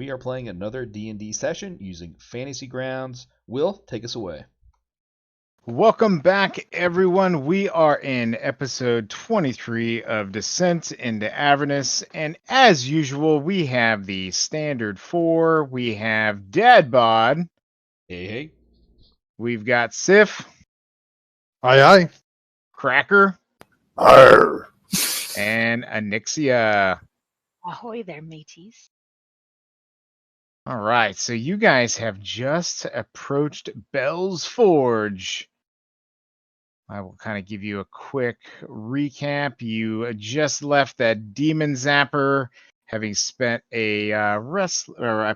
we are playing another D&D session using Fantasy Grounds. Will, take us away. Welcome back, everyone. We are in episode 23 of Descent into Avernus, and as usual, we have the standard four. We have Dadbod. Hey. We've got Sif. Aye. Cracker. Arr. And Anixia. Ahoy there, mateys. All right, so you guys have just approached Bell's Forge. I will kind of give you a quick recap. You just left that demon zapper, having spent a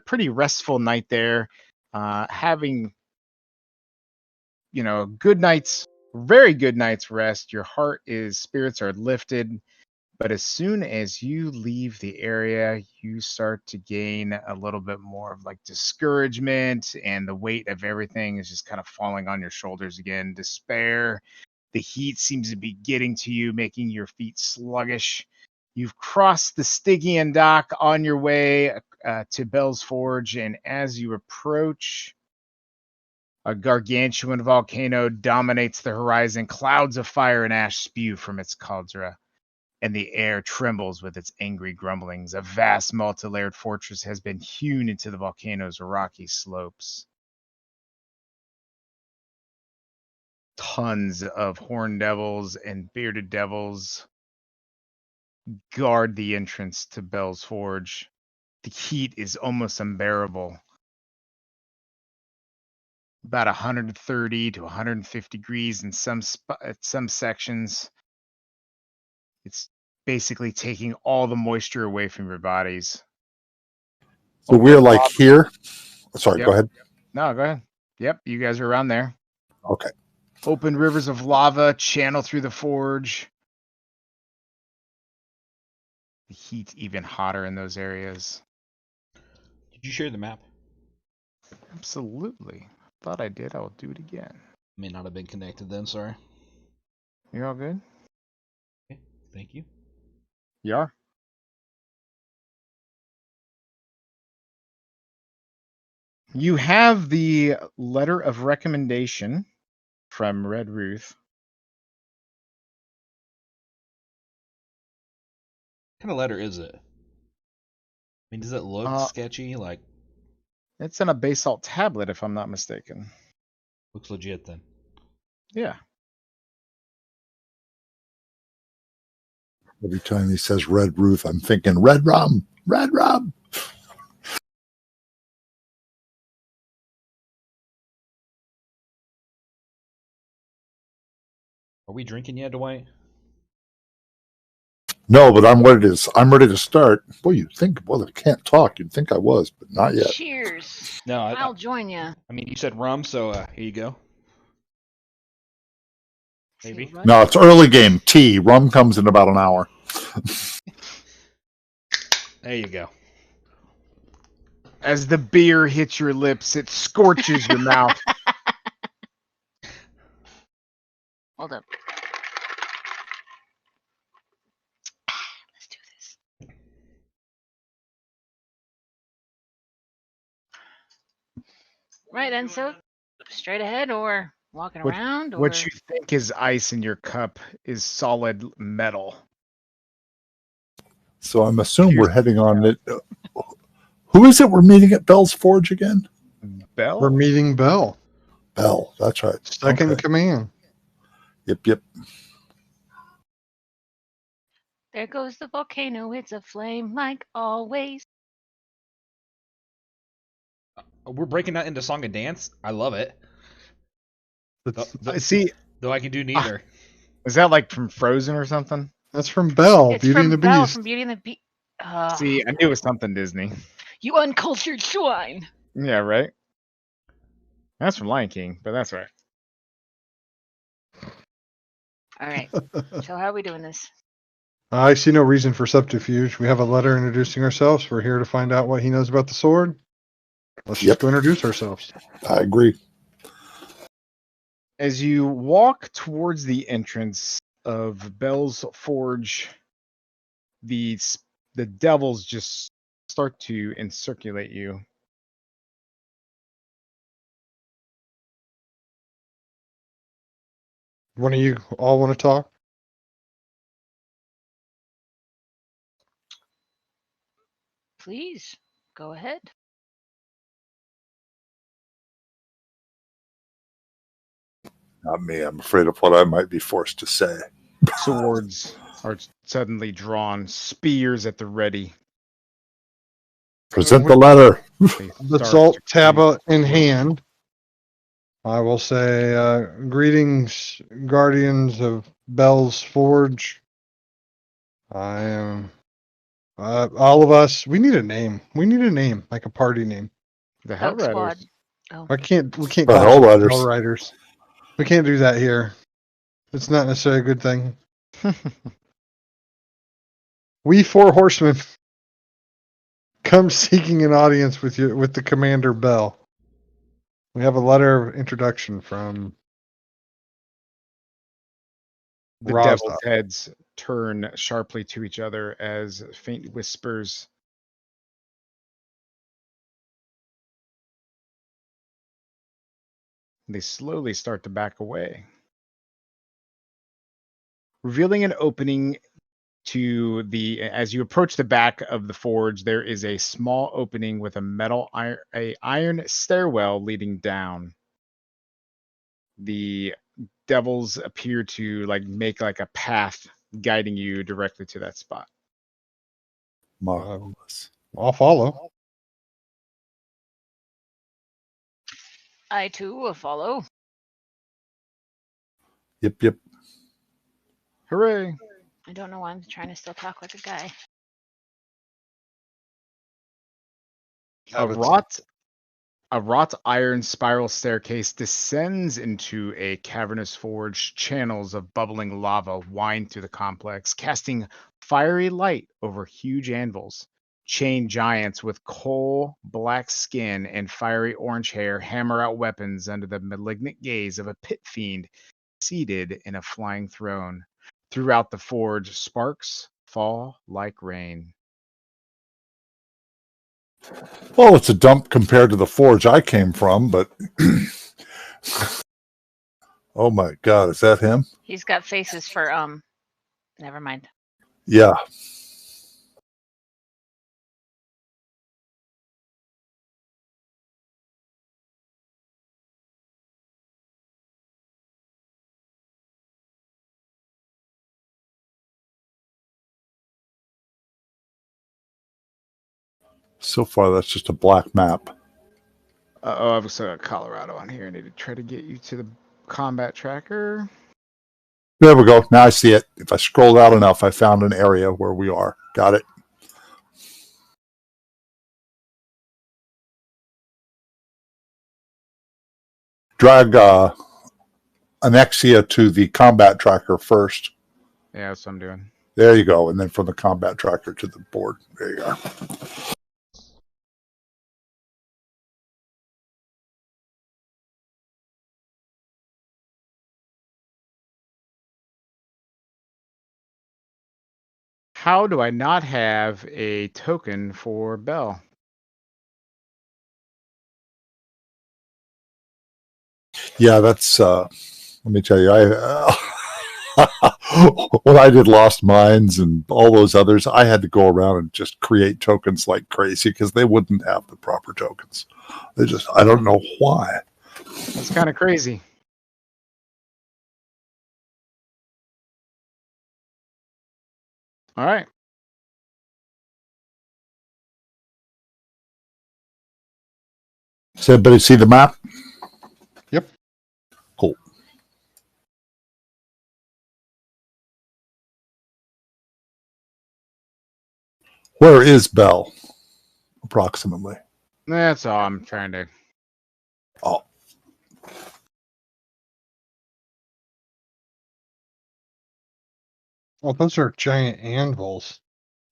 pretty restful night there, having a very good night's rest. Your spirits are lifted, but as soon as you leave the area, you start to gain a little bit more of like discouragement, and the weight of everything is just kind of falling on your shoulders again. Despair. The heat seems to be getting to you, making your feet sluggish. You've crossed the Stygian dock on your way to Bell's Forge, and as you approach, a gargantuan volcano dominates the horizon. Clouds of fire and ash spew from its caldera, and the air trembles with its angry grumblings. A vast multi-layered fortress has been hewn into the volcano's rocky slopes. Tons of horned devils and bearded devils guard the entrance to Bell's Forge. The heat is almost unbearable. About 130 to 150 degrees in some sections. It's basically taking all the moisture away from your bodies. So we're like here. Sorry, Yep. Go ahead. No, go ahead. Yep, you guys are around there. Okay. Open rivers of lava channel through the forge. The heat's even hotter in those areas. Did you share the map? Absolutely. Thought I did. I will do it again. May not have been connected then, sorry. You all good? Okay, thank you. You are? You have the letter of recommendation from Red Ruth. What kind of letter is it? I mean, does it look sketchy? Like, It's in a basalt tablet, if I'm not mistaken. looks legit then. Yeah. Every time he says Red Ruth, I'm thinking Red Rum. Red Rum. Are we drinking yet, Dwight? No, but I'm ready to start. Boy, you'd think, well, I can't talk. You'd think I was, but not yet. Cheers. No, I'll join you. I mean, you said rum, so here you go. Maybe. No, it's early game. Tea. Rum comes in about an hour. There you go. As the beer hits your lips, it scorches your mouth. Hold up. Let's do this. Right, and so straight ahead or walking around? Or... What you think is ice in your cup is solid metal. So I'm assuming we're heading on it. Who is it we're meeting at Bell's Forge again? Bell? We're meeting Bell. Bell, that's right. Second Okay. command. Yep. There goes the volcano. It's a flame like always. We're breaking that into song and dance. I love it. See, Though I can do neither. is that like from Frozen or something? That's from Belle, It's Beauty from and the Belle Beast. from Beauty and the Beast. See, I knew it was something Disney. You uncultured swine. Yeah, right? That's from Lion King, but that's right. All right. So how are we doing this? I see no reason for subterfuge. We have a letter introducing ourselves. We're here to find out what he knows about the sword. Let's just go introduce ourselves. I agree. As you walk towards the entrance of Bell's Forge, the devils just start to encirculate you. One of you all want to talk? Please, go ahead. Not me. I'm afraid of what I might be forced to say. Swords are suddenly drawn, spears at the ready. Present the letter. They The start salt to tablet in creep hand. I will say, greetings, guardians of Bell's Forge. I am, all of us, we need a name. We need a name, like a party name. The Hell Elk Squad. Riders. Oh, We can't The call Hell it Riders. Hell Riders. We can't do that here. It's not necessarily a good thing. We four horsemen come seeking an audience with you, with the Commander Bell. We have a letter of introduction from The Raza. devil's heads turn sharply to each other as faint whispers. They slowly start to back away, revealing an opening to the. As you approach the back of the forge, there is a small opening with a iron stairwell leading down. The devils appear to make like a path guiding you directly to that spot. Marvelous. I'll follow. I too will follow. Yep. Hooray! I don't know why I'm trying to still talk like a guy. A wrought iron spiral staircase descends into a cavernous forge. Channels of bubbling lava wind through the complex, casting fiery light over huge anvils. Chain giants with coal black skin and fiery orange hair hammer out weapons under the malignant gaze of a pit fiend seated in a flying throne. Throughout the forge, sparks fall like rain. Well, it's a dump compared to the forge I came from, but oh my God, is that him? He's got faces for never mind. Yeah. So far, that's just a black map. Oh, I've also got Colorado on here. I need to try to get you to the combat tracker. There we go. Now I see it. If I scrolled out enough, I found an area where we are. Got it. Drag Annexia to the combat tracker first. Yeah, that's what I'm doing. There you go. And then from the combat tracker to the board. There you go. How do I not have a token for Bell? Yeah, that's, let me tell you, when I did Lost Mines and all those others, I had to go around and just create tokens like crazy because they wouldn't have the proper tokens. I don't know why. That's kind of crazy. All right. Does everybody see the map? Yep. Cool. Where is Bell, approximately? That's all I'm trying to. Oh. Oh, those are giant anvils.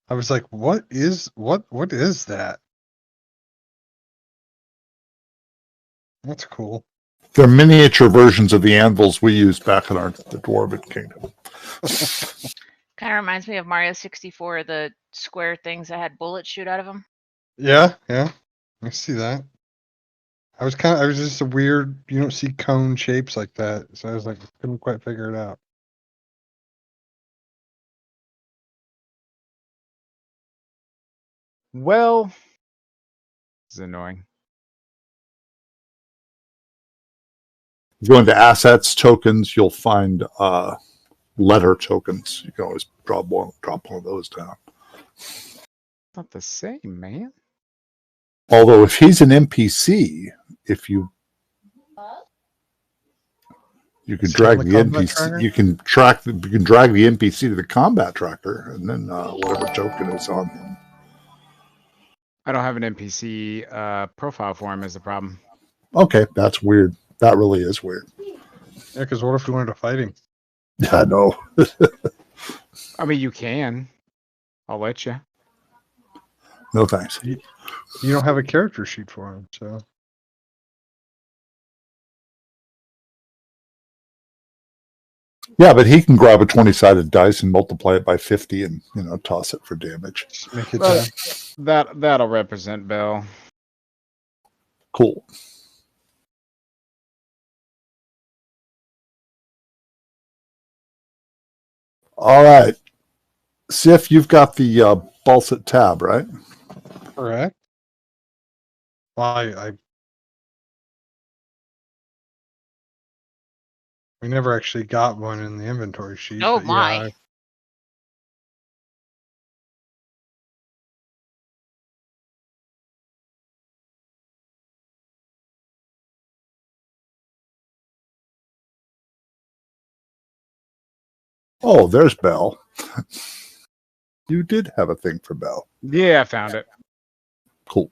I was like, what is that? That's cool. They're miniature versions of the anvils we used back in the Dwarven Kingdom. Kind of reminds me of Mario 64, the square things that had bullets shoot out of them. Yeah, I see that. I was just a weird. You don't see cone shapes like that, so I was like, couldn't quite figure it out. Well, this is annoying. Go into assets, tokens, you'll find letter tokens. You can always drop one of those down. Not the same, man. Although if he's an NPC, if you can drag the NPC, you can drag the NPC to the combat tracker, and then whatever token is on him. I don't have an NPC profile for him is the problem. Okay, that's weird. That really is weird. Yeah, because what if we wanted to fight him? Yeah, I know. I mean, you can. I'll let you. No thanks. You don't have a character sheet for him, so. Yeah, but he can grab a 20-sided dice and multiply it by 50 and, toss it for damage. Just make it That'll represent Bell. Cool. All right. Sif, you've got the Balsat tab, right? correct. Well, we never actually got one in the inventory sheet. Oh but my. Yeah, Oh, there's Bell. You did have a thing for Bell. Yeah, I found it. Cool.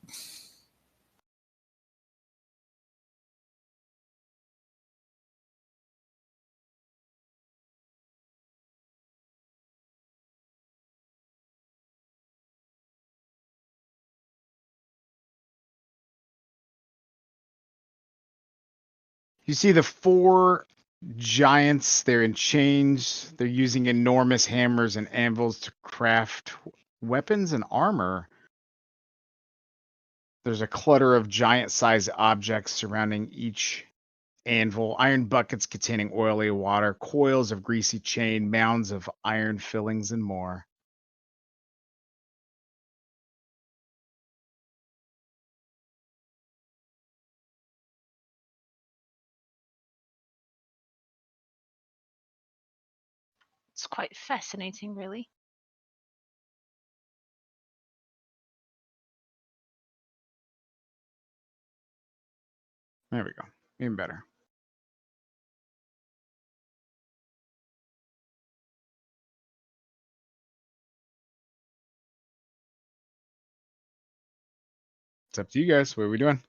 You see the 4 giants. They're in chains. They're using enormous hammers and anvils to craft weapons and armor. There's a clutter of giant-sized objects surrounding each anvil, iron buckets containing oily water, coils of greasy chain, mounds of iron fillings, and more. It's quite fascinating, really. There we go. Even better. It's up to you guys. What are we doing?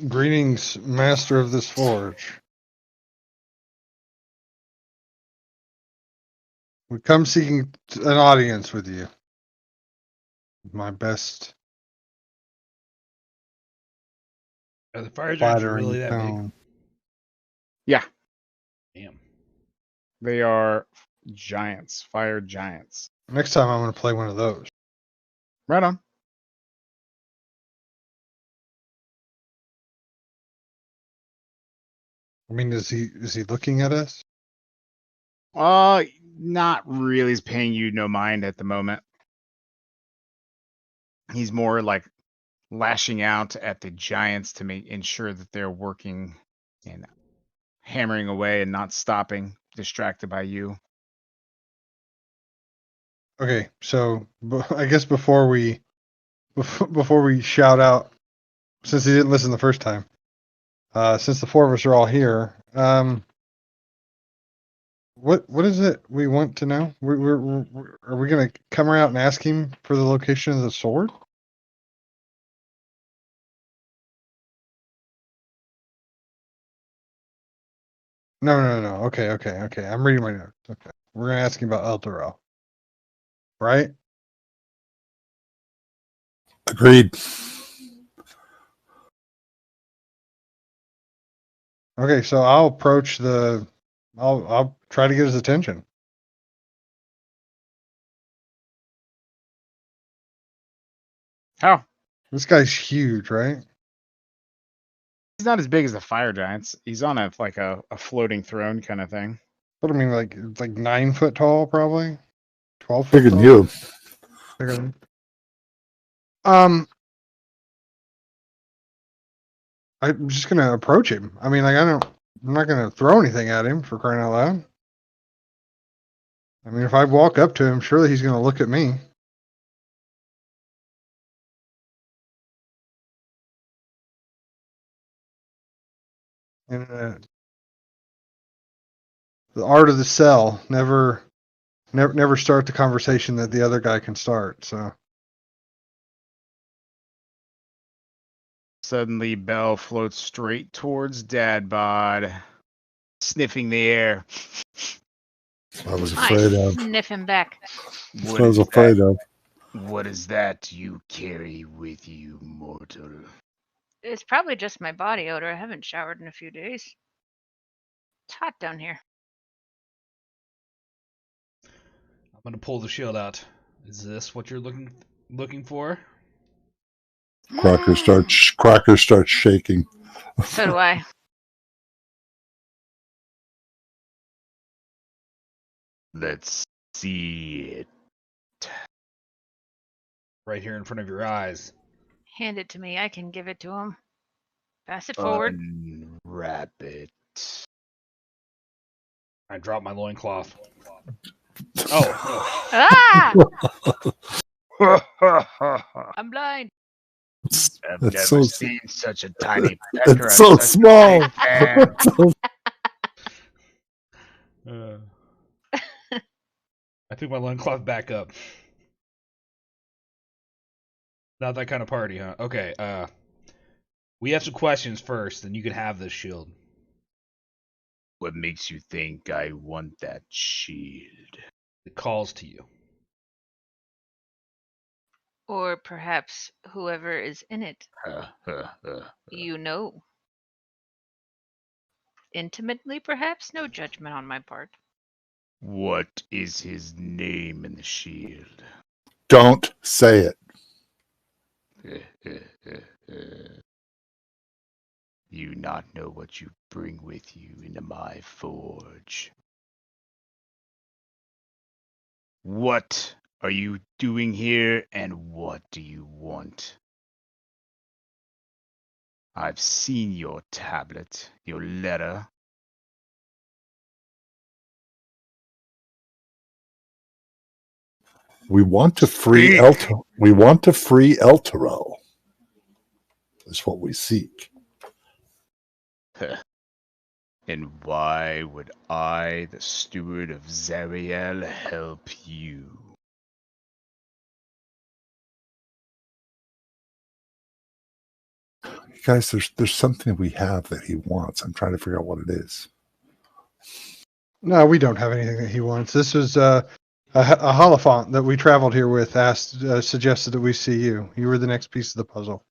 Greetings, master of this forge. We come seeking an audience with you. My best Are the fire giants flattering really that tone. Yeah, big? Damn. they are giants, fire giants. Next time I'm going to play one of those. Right on. I mean, is he looking at us? Not really. He's paying you no mind at the moment. He's more like lashing out at the giants to ensure that they're working and hammering away and not stopping, distracted by you. Okay, so I guess before we shout out, since he didn't listen the first time, since the 4 of us are all here, what is it we want to know? Are we going to come around and ask him for the location of the sword? No. Okay. I'm reading my notes. Okay, we're going to ask him about Eldorel, right? Agreed. Okay, so I'll approach I'll try to get his attention. How? This guy's huge, right? He's not as big as the fire giants. He's on a floating throne kind of thing. But I mean, like 9 foot tall, probably 12 Bigger foot than tall. you. Bigger than- I'm just gonna approach him. I mean, I'm not gonna throw anything at him for crying out loud. I mean, if I walk up to him, surely he's gonna look at me. And the art of the sell, never start the conversation that the other guy can start. So Suddenly, Bell floats straight towards Dadbod, sniffing the air. I was I afraid of. sniff him back. That's what I was afraid of. What is that you carry with you, mortal? It's probably just my body odor. I haven't showered in a few days. It's hot down here. I'm gonna pull the shield out. Is this what you're looking for? Crocker starts shaking. So do I. Let's see it. Right here in front of your eyes. Hand it to me. I can give it to him. Pass it forward. Unwrap it. I drop my loincloth. Oh. Ah! I'm blind. I've That's never so- seen such a tiny pecker. It's so on such a small. big fan. I took my loincloth back up. Not that kind of party, huh? Okay, we have some questions first, and you can have this shield. What makes you think I want that shield? It calls to you. Or perhaps whoever is in it. You know. Intimately, perhaps? No judgment on my part. What is his name in the shield? Don't say it. You not know what you bring with you into my forge. What are you doing here, and what do you want? I've seen your tablet, your letter. We want to free Speak. We want to free Elturel. Is what we seek. And why would I, the steward of Zariel, help you? Guys, there's something we have that he wants. I'm trying to figure out what it is. no, we don't have anything that he wants. This was a Holophant that we traveled here with. Suggested that we see you. You were the next piece of the puzzle.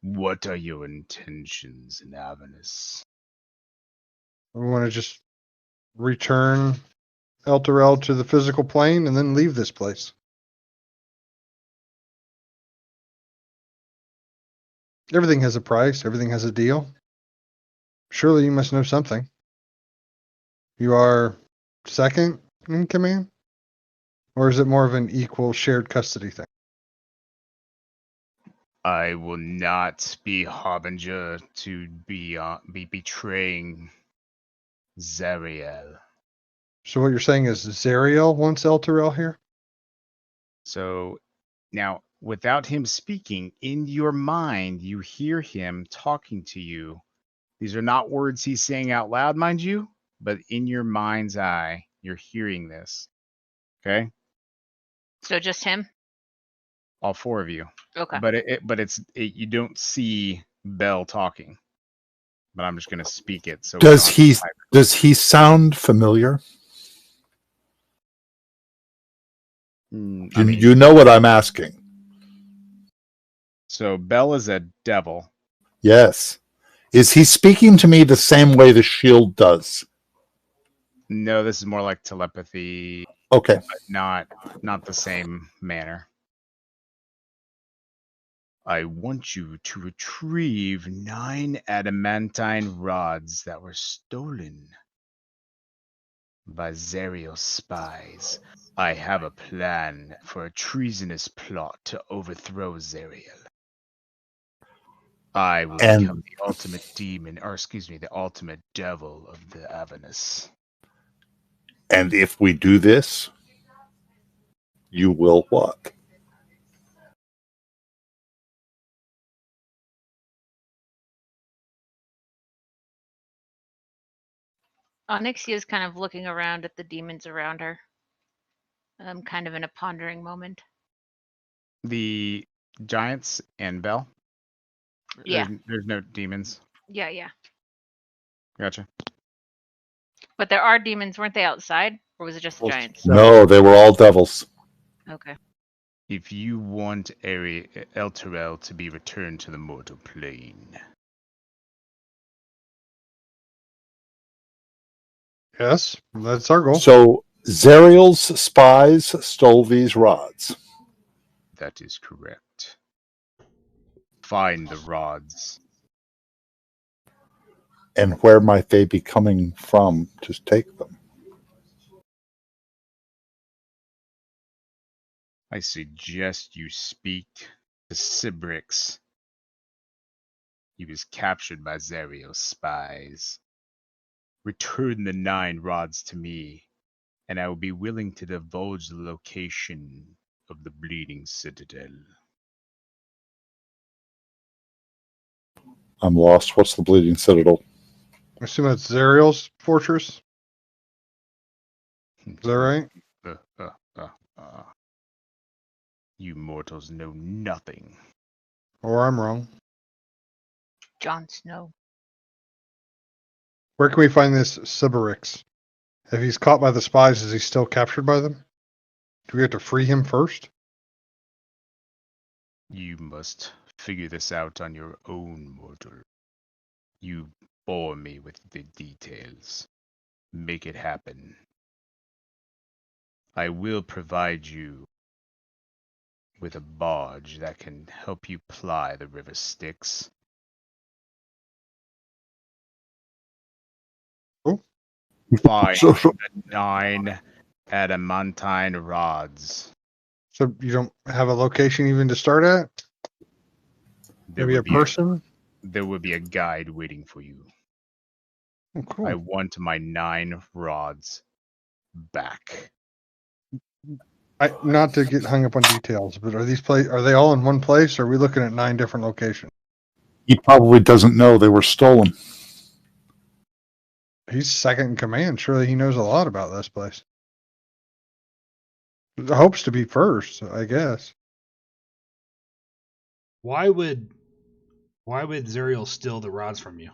What are your intentions in Avernus? We want to just return Elturel to the physical plane and then leave this place. Everything has a price. Everything has a deal. Surely you must know something. You are second in command? Or is it more of an equal shared custody thing? I will not be harbinger to be betraying Zariel. So what you're saying is Zariel wants Elturel here? So now, without him speaking, in your mind, you hear him talking to you. These are not words he's saying out loud, mind you, but in your mind's eye, you're hearing this. Okay? So just him? All four of you. Okay. But you don't see Bell talking. But I'm just going to speak it. So Does he sound familiar? You know what I'm asking. So Bell is a devil. Yes. Is he speaking to me the same way the shield does? No, this is more like telepathy. Okay. But not the same manner. I want you to retrieve 9 adamantine rods that were stolen by Zariel's spies. I have a plan for a treasonous plot to overthrow Zariel. I will become And the ultimate demon, or excuse me, the ultimate devil of the Avernus. and if we do this, you will what? Onyxia is kind of looking around at the demons around her. Kind of in a pondering moment. The giants and Bell? Yeah. There's no demons. Yeah. Gotcha. But there are demons, weren't they outside? Or was it just the giants? No, they were all devils. Okay. If you want Elturel to be returned to the mortal plane, Yes, that's our goal. So Zariel's spies stole these rods. that is correct. Find the rods. And where might they be coming from to take them? I suggest you speak to Sibrix. He was captured by Zariel's spies. Return the 9 rods to me, and I will be willing to divulge the location of the Bleeding Citadel. I'm lost. What's the Bleeding Citadel? I assume that's Zariel's fortress. Is that right? You mortals know nothing. Or I'm wrong. Jon Snow. Where can we find this Sybarix? If he's caught by the spies, is he still captured by them? Do we have to free him first? You must figure this out on your own, mortal. You bore me with the details. Make it happen. I will provide you with a barge that can help you ply the river Styx. Oh. Find So- the 9 adamantine rods. So you don't have a location even to start at? There Maybe a will be person? there will be a guide waiting for you. Oh, cool. I want my 9 rods back. Not to get hung up on details, but are they all in one place? Or are we looking at 9 different locations? He probably doesn't know they were stolen. He's second in command. Surely he knows a lot about this place. The hopes to be first, I guess. Why would Zariel steal the rods from you?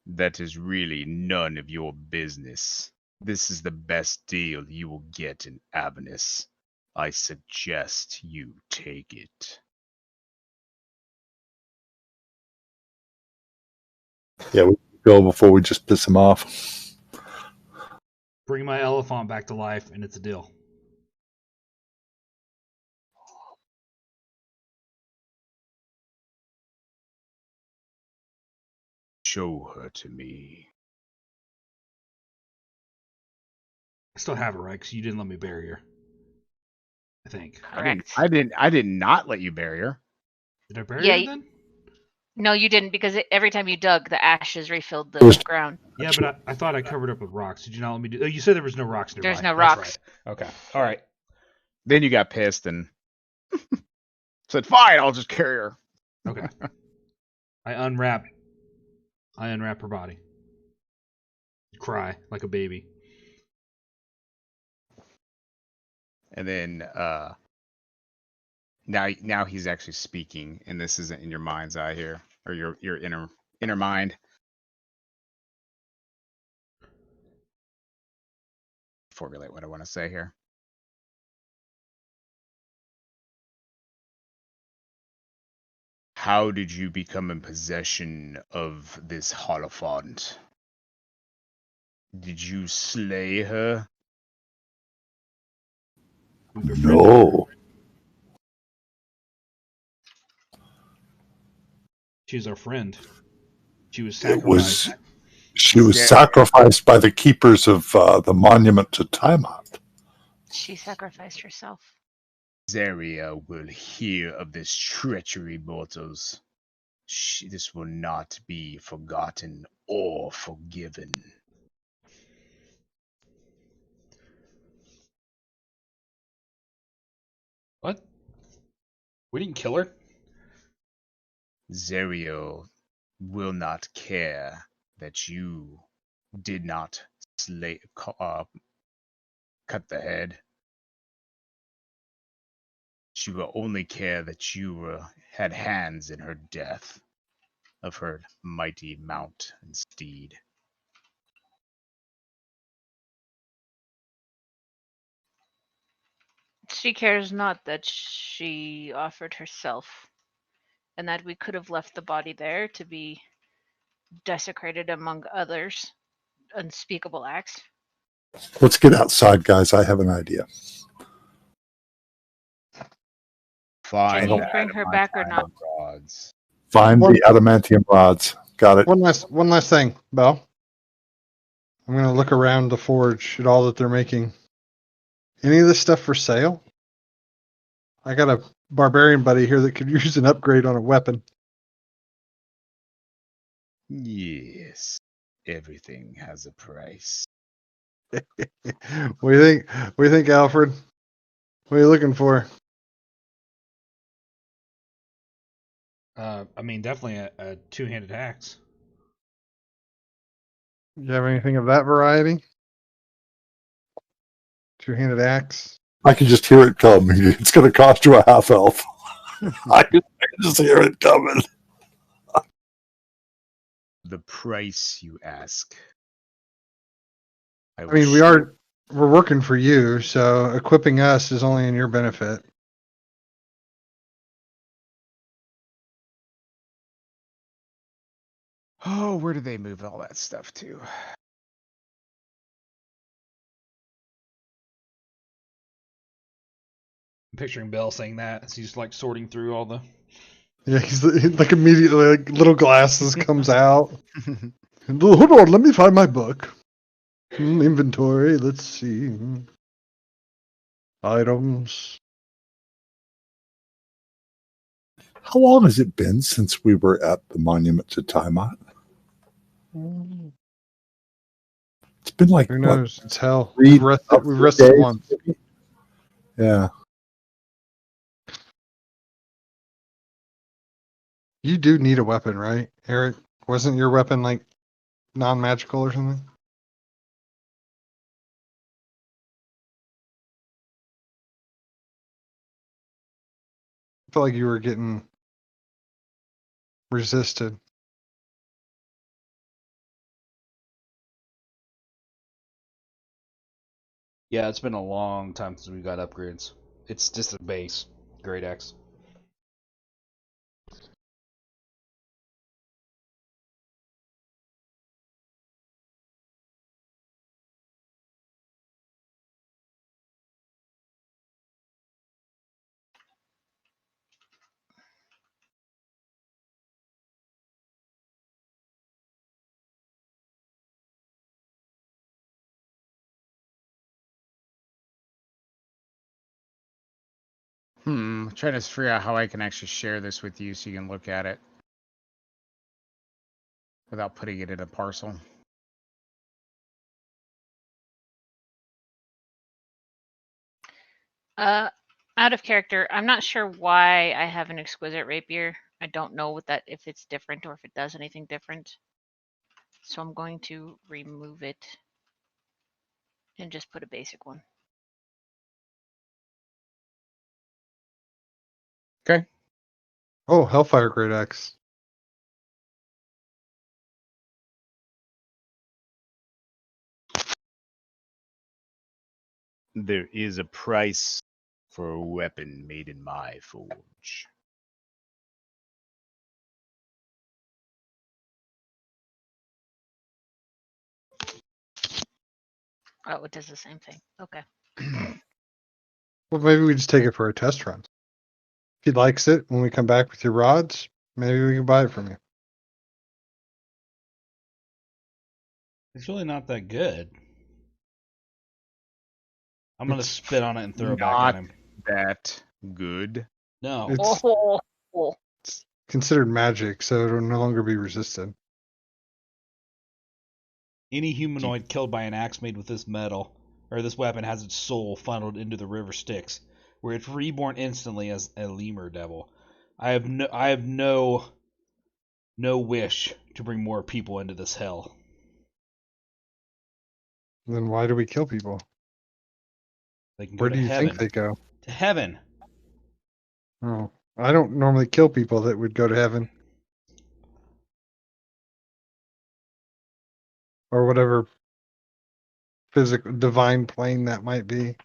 That is really none of your business. This is the best deal you will get in Avernus. I suggest you take it. Yeah, we go before we just piss him off. Bring my elephant back to life, and it's a deal. Show her to me. I still have her, right? Because you didn't let me bury her. I think. Correct. I did not let you bury her. Did I bury Yeah, her then? No, you didn't, because every time you dug, the ashes refilled the It was- ground. Yeah, but I thought I covered up with rocks. Did you not let me do? Oh, you said there was no rocks nearby. There's no That's rocks. right. Okay. All right. Then you got pissed and said, "Fine, I'll just carry her." Okay. I unwrap her body. Cry like a baby. And then now he's actually speaking, and this isn't in your mind's eye here, or your inner mind. Formulate what I want to say here. How did you become in possession of this Holophant? Did you slay her? We befriended her. No. She's our friend. She was It was. sacrificed. She was There- sacrificed by the keepers of the monument to Tiamat. She sacrificed herself. Zeria will hear of this treachery, mortals. This will not be forgotten or forgiven. What? We didn't kill her? Zerio will not care that you did not cut the head. She will only care that you had hands in her death of her mighty mount and steed. She cares not that she offered herself, and that we could have left the body there to be desecrated among others unspeakable acts. Let's get outside, guys. I have an idea. Find you the bring her back or not? rods. Find the adamantium rods. Got it. One last thing, Belle. I'm gonna look around the forge at all that they're making. Any of this stuff for sale? I got a barbarian buddy here that could use an upgrade on a weapon. Yes, everything has a price. What do you think? What do you think, Alfred? What are you looking for? I mean, definitely a two-handed axe. You have anything of that variety? Two-handed axe. I can just hear it come. It's going to cost you a half elf. I can just hear it coming. The price you ask. I mean, we're working for you, so equipping us is only in your benefit. Oh, where do they move all that stuff to? I'm picturing Belle saying that as he's like sorting through all the. Yeah, he's like immediately like little glasses comes out. Hold on, let me find my book. Inventory. Let's see. Items. How long has it been since we were at the monument to Tiamat? It's been like, Who what, knows? It's hell. 3 We've rested days, once. maybe? Yeah. You do need a weapon, right, Eric? Wasn't your weapon like non-magical or something? I felt like you were getting resisted. Yeah, it's been a long time since we got upgrades. It's just a base. Great X. Trying to figure out how I can actually share this with you so you can look at it without putting it in a parcel. Out of character, I'm not sure why I have an exquisite rapier. I don't know if it's different or if it does anything different. So I'm going to remove it and just put a basic one. Okay. Oh, Hellfire Great Axe. There is a price for a weapon made in my forge. Oh, it does the same thing. Okay. Well, maybe we just take it for a test run. If he likes it, when we come back with your rods, maybe we can buy it from you. It's really not that good. I'm gonna spit on it and throw it back Not at him. that good. No. It's Oh, considered magic, so it'll no longer be resistant. Any humanoid killed by an axe made with this metal or this weapon has its soul funneled into the river Styx, where it's reborn instantly as a lemur devil. I have no wish to bring more people into this hell. Then why do we kill people? They can go Where to do you heaven. think they go? To heaven. Oh, I don't normally kill people that would go to heaven. Or whatever physical divine plane that might be.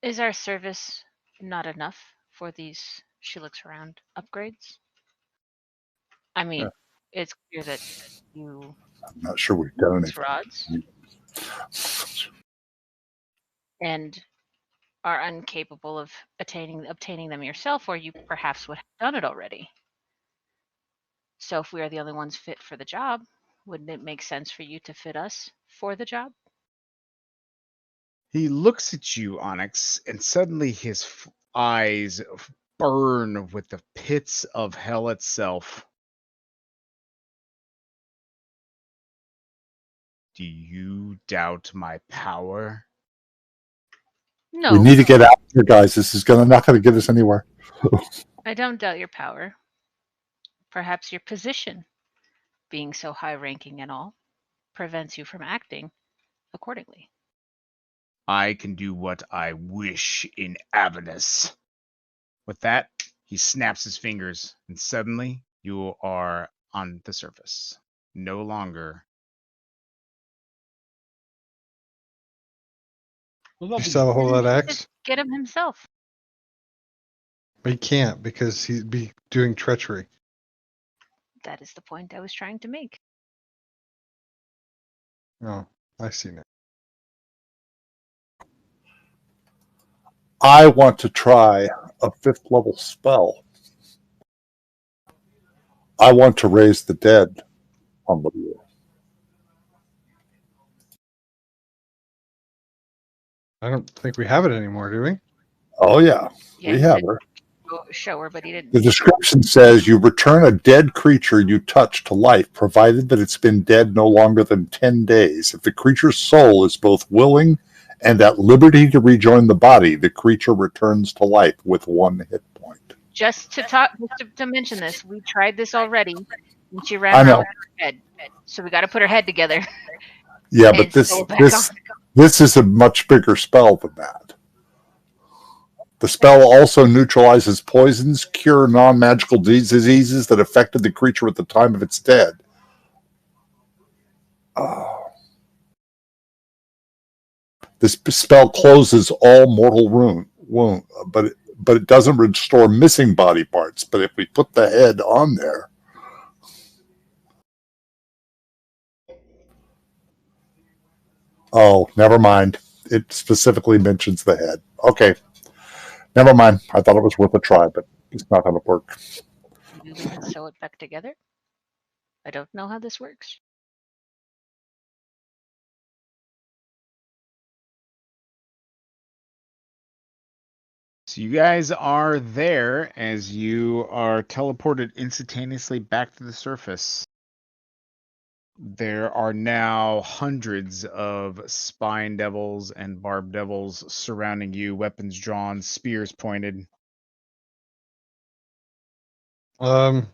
is our service not enough for these she looks around upgrades? I mean, it's clear that you I'm not sure we've done use rods anything. and are incapable of obtaining them yourself, or you perhaps would have done it already. So if we are the only ones fit for the job, wouldn't it make sense for you to fit us for the job? He looks at you, Onyx, and suddenly his eyes burn with the pits of hell itself. Do you doubt my power? No, We need to get out here, guys. This is not going to get us anywhere. I don't doubt your power. Perhaps your position, being so high ranking and all, prevents you from acting accordingly. I can do what I wish in Avernus. With that, he snaps his fingers, and suddenly you are on the surface. No longer. You still have a hold of that axe? Just get him himself. He can't because he'd be doing treachery. That is the point I was trying to make. Oh, I see now. I want to try a 5th level spell. I want to raise the dead on the wheel. I don't think we have it anymore, do we? Oh, yeah. Yeah, We he have said her. show her, but he didn't. The description says you return a dead creature you touch to life, provided that it's been dead no longer than 10 days. If the creature's soul is both willing and at liberty to rejoin the body, the creature returns to life with 1 hit point. Just to mention this, we tried this already, and she I ran know. around with her head. So we got to put her head together. Yeah, and but sew it back on. this is a much bigger spell than that. The spell also neutralizes poisons, cure non-magical diseases that affected the creature at the time of its death. This spell closes all mortal wound, but it doesn't restore missing body parts. But if we put the head on there, oh, never mind. It specifically mentions the head. Okay, never mind. I thought it was worth a try, but it's not going to work. You can sew it back together. I don't know how this works. So you guys are there as you are teleported instantaneously back to the surface. There are now hundreds of spine devils and barb devils surrounding you, weapons drawn, spears pointed. Can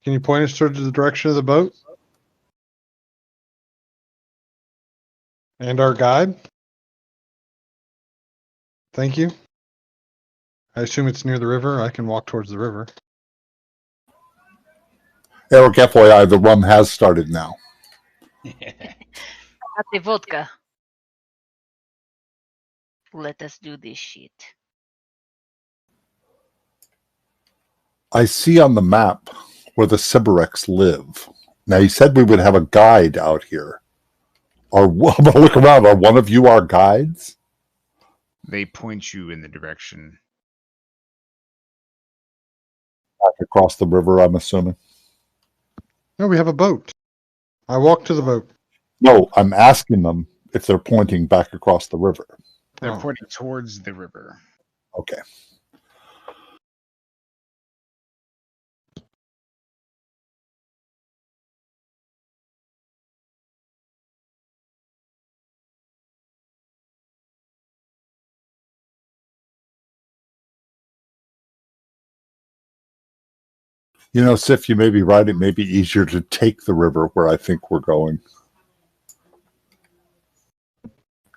you point us towards the direction of the boat? And our guide? Thank you. I assume it's near the river. I can walk towards the river. Eric FYI, the rum has started now. Not the vodka. Let us do this shit. I see on the map where the Sybarex live. Now, you said we would have a guide out here. I'm going to look around. Are one of you our guides? They point you in the direction. back across the river, I'm assuming. No, we have a boat. I walk to the boat. No, I'm asking them if they're pointing back across the river. They're Oh. pointing towards the river. Okay. You know, Sif, you may be right. It may be easier to take the river where I think we're going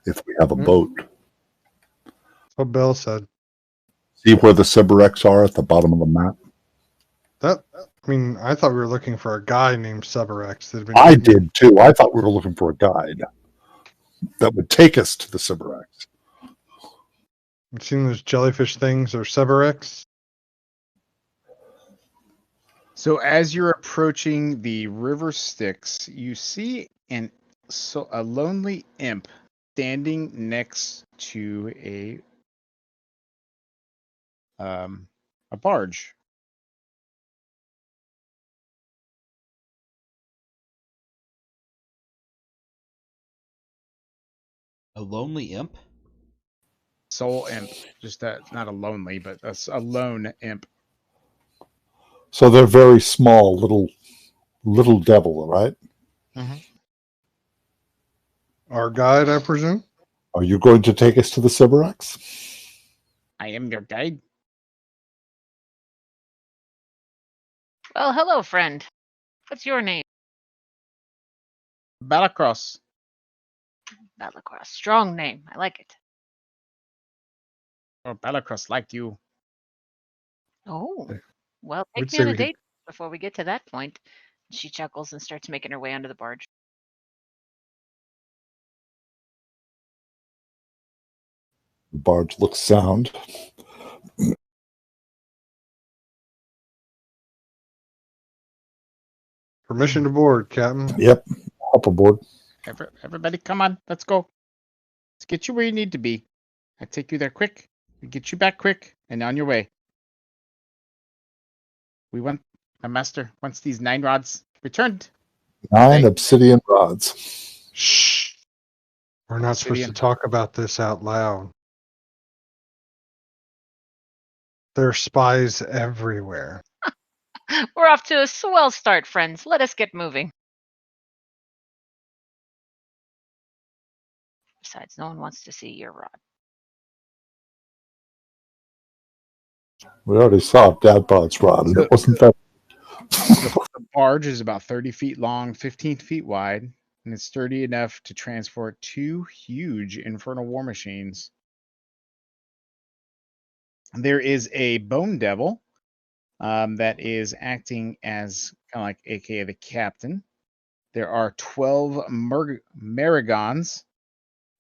if we have a boat. That's what Bill said. See where the Sybarex are at the bottom of the map? I thought we were looking for a guy named Severex that had been I eaten. did too. I thought we were looking for a guide that would take us to the Sybarex. You've seen those jellyfish things or Severex? So as you're approaching the river Styx, you see a lonely imp standing next to a barge. A lonely imp? Soul imp, just not a lonely, but a lone imp. So they're very small, little devil, right? Mm-hmm. Our guide, I presume? Are you going to take us to the Sybarex? I am your guide. Well, hello, friend. What's your name? Balacross. Balacross. Strong name. I like it. Oh, Balacross liked you. Oh, well, We'd take me say on a we could- date before we get to that point. She chuckles and starts making her way onto the barge. The barge looks sound. Permission to board, Captain. Yep, up aboard. Everybody, come on, let's go. Let's get you where you need to be. I take you there quick. We get you back quick and on your way. My master wants these 9 rods returned. 9 Okay. obsidian rods. Shh. We're not supposed to talk about this out loud. There are spies everywhere. We're off to a swell start, friends. Let us get moving. Besides, no one wants to see your rod. We already saw Dadpod's rod, and it wasn't that. The barge is about 30 feet long, 15 feet wide, and it's sturdy enough to transport 2 huge infernal war machines. There is a bone devil that is acting as kind of like AKA the captain. There are 12 Marigons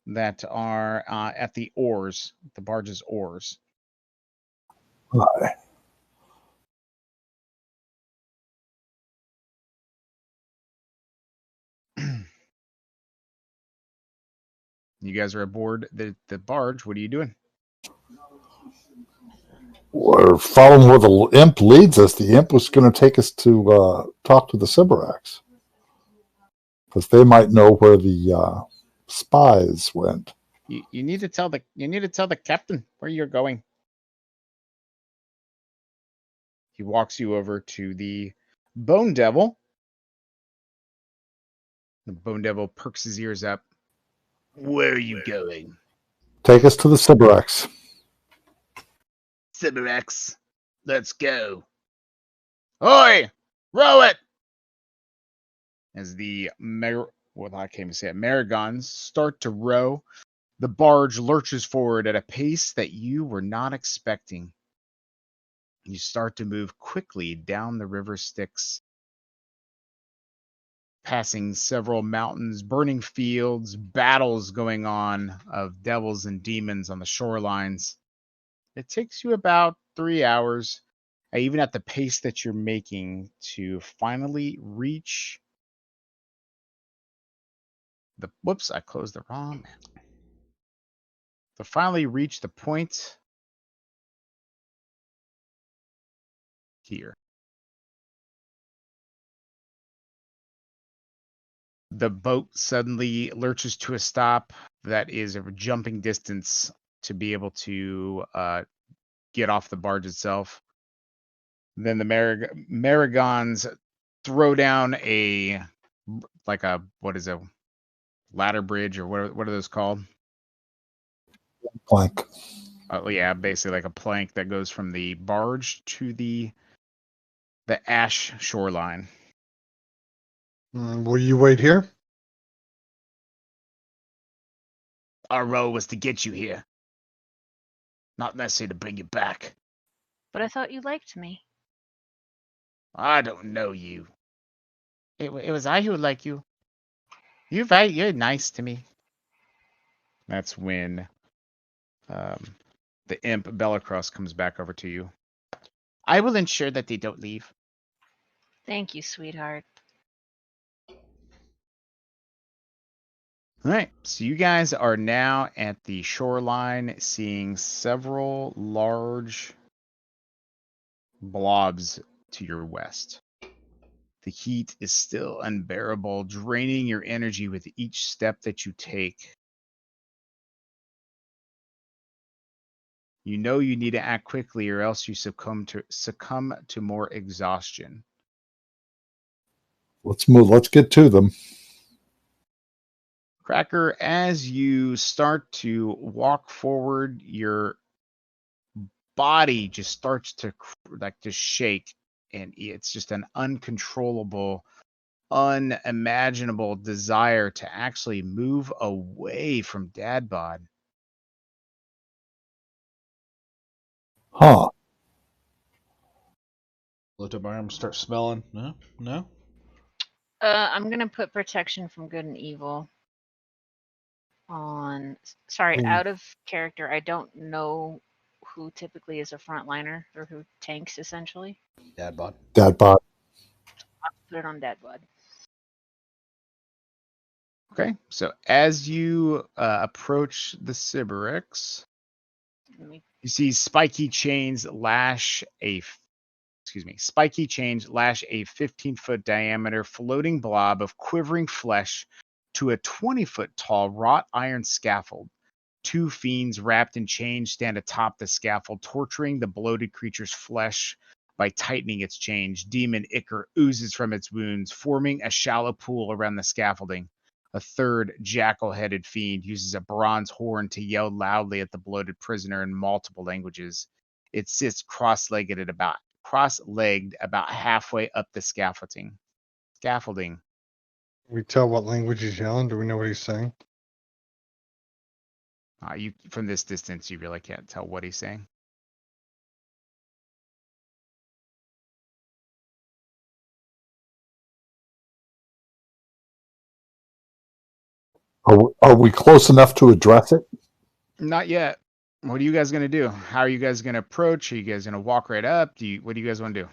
that are at the oars, the barge's oars. Hi. You guys are aboard the barge. What are you doing? We're following where the imp leads us. The imp was going to take us to talk to the Sybarex, because they might know where the spies went. You need to tell the captain where you're going. He walks you over to the bone devil. The bone devil perks his ears up. Where are you going? Take us to the Sybarex. Sybarex, let's go. Oi! Row it! As the Marigons start to row, the barge lurches forward at a pace that you were not expecting. You start to move quickly down the river Styx, passing several mountains, burning fields, battles going on of devils and demons on the shorelines. It takes you about 3 hours, even at the pace that you're making, to finally reach the. Whoops, I closed the wrong. To finally reach the point here. The boat suddenly lurches to a stop that is a jumping distance to be able to get off the barge itself. Then the Marigons throw down what is a ladder bridge, or what are those called? Plank. Yeah, basically like a plank that goes from the barge to the ash shoreline. Will you wait here? Our role was to get you here, not necessarily to bring you back. But I thought you liked me. I don't know you. It was I who like you. You're nice to me. That's when the imp Bellicross comes back over to you. I will ensure that they don't leave. Thank you, sweetheart. All right, so you guys are now at the shoreline, seeing several large blobs to your west. The heat is still unbearable, draining your energy with each step that you take. You know you need to act quickly, or else you succumb to more exhaustion. Let's move. Let's get to them. Cracker, as you start to walk forward, your body just starts to shake, and it's just an uncontrollable, unimaginable desire to actually move away from Dad Bod. Huh. Lift up my arm, start smelling. No, no. I'm gonna put protection from good and evil on. Sorry, Hmm. out of character. I don't know who typically is a frontliner or who tanks essentially. Dad bod. Dad bod. I'll put it on Deadwood. Okay, so as you approach the Sybarix, Let me. you see spiky chains lash a 15-foot diameter floating blob of quivering flesh to a 20-foot tall wrought iron scaffold. Two fiends wrapped in chains stand atop the scaffold, torturing the bloated creature's flesh by tightening its chains. Demon ichor oozes from its wounds, forming a shallow pool around the scaffolding. A third jackal-headed fiend uses a bronze horn to yell loudly at the bloated prisoner in multiple languages. It sits cross-legged about halfway up the scaffolding. We tell what language he's yelling. Do we know what he's saying? You from this distance, you really can't tell what he's saying. Are we close enough to address it? Not yet. What are you guys gonna do? How are you guys gonna approach? Are you guys gonna walk right up? What do you guys want to do?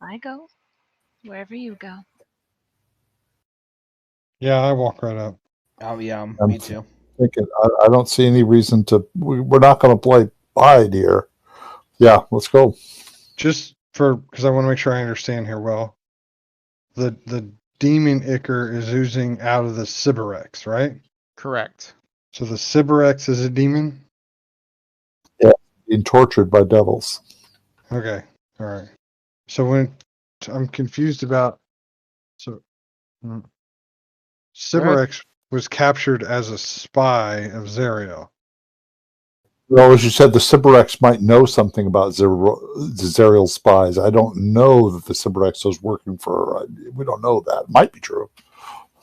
I go wherever you go. Yeah, I walk right up. Oh yeah, I'm me too. thinking, I don't see any reason to. We're not going to play hide here. Yeah, let's go. Just because I want to make sure I understand here well. The demon ichor is oozing out of the Sybarex, right? Correct. So the Sybarex is a demon? Being tortured by devils. Okay. All right. So when I'm confused about Sybarex was captured as a spy of Zariel. Well, as you said, the Sybarex might know something about Zariel's spies. I don't know that the Sybarex was working for. We don't know that. It might be true.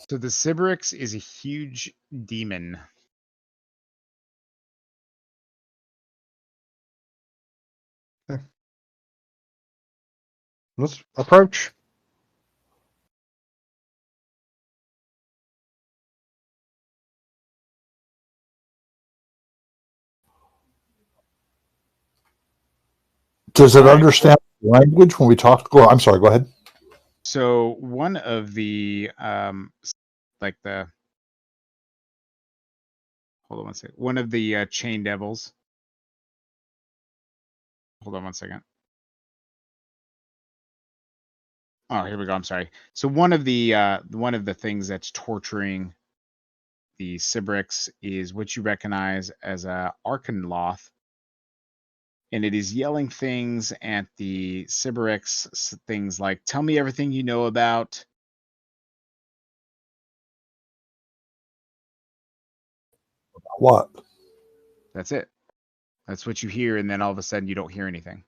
So the Sybarix is a huge demon. Okay. Let's approach. Does it All right. understand language when we talk? Go. I'm sorry. Go ahead. So one of the hold on one second. One of the chain devils hold on one second. Oh, here we go. I'm sorry. So one of the things that's torturing the Sybrix is what you recognize as a Arkanloth, and it is yelling things at the Sybrix, things like, "Tell me everything you know about." What? That's it. That's what you hear, and then all of a sudden you don't hear anything.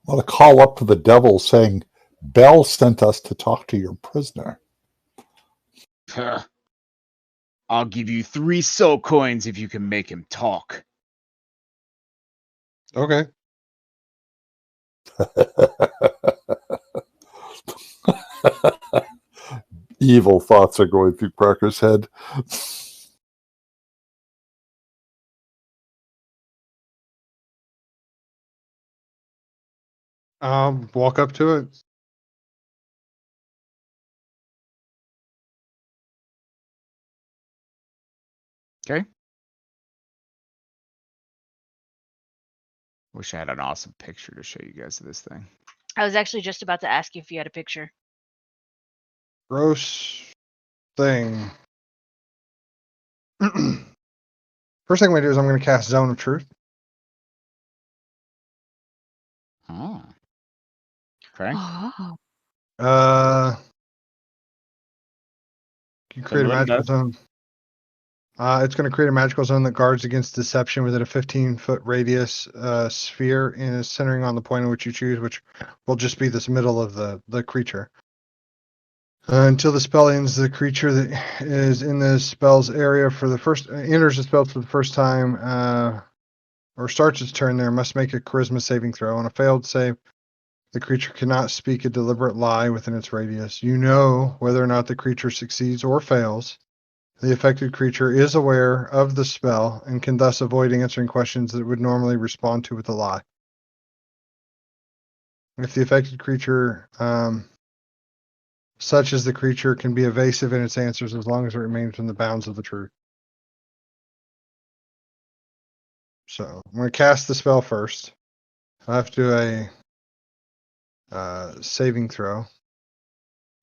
I want to call up to the devil saying, Bell sent us to talk to your prisoner. I'll give you 3 soul coins if you can make him talk. Okay. Evil thoughts are going through Parker's head. I'll walk up to it. Okay. Wish I had an awesome picture to show you guys of this thing. I was actually just about to ask you if you had a picture. Gross thing. First thing I'm going to do is I'm going to cast Zone of Truth. Oh. Okay. Oh. You Tell create me a what it magical does. zone. It's going to create a magical zone that guards against deception within a 15-foot radius sphere and is centering on the point in which you choose, which will just be this middle of the creature. Until the spell ends, the creature that is in the spell's area enters the spell for the first time or starts its turn there must make a charisma saving throw. On a failed save, the creature cannot speak a deliberate lie within its radius. You know whether or not the creature succeeds or fails. The affected creature is aware of the spell and can thus avoid answering questions that it would normally respond to with a lie. If the affected creature, such as the creature, can be evasive in its answers as long as it remains in the bounds of the truth. So I'm going to cast the spell first. I have to do a saving throw,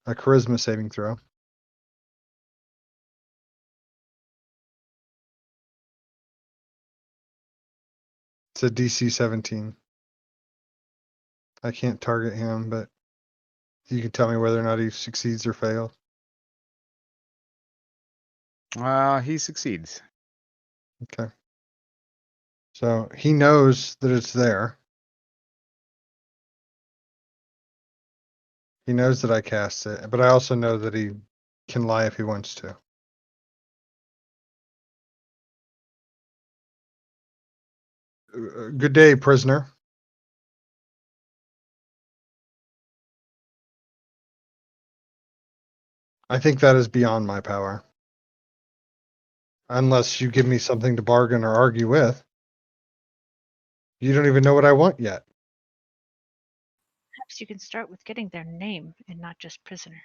a charisma saving throw. It's a DC 17. I can't target him, but you can tell me whether or not he succeeds or fails. He succeeds. Okay. So he knows that it's there. He knows that I cast it, but I also know that he can lie if he wants to. Good day, prisoner. I think that is beyond my power. Unless you give me something to bargain or argue with. You don't even know what I want yet. Perhaps you can start with getting their name and not just prisoner.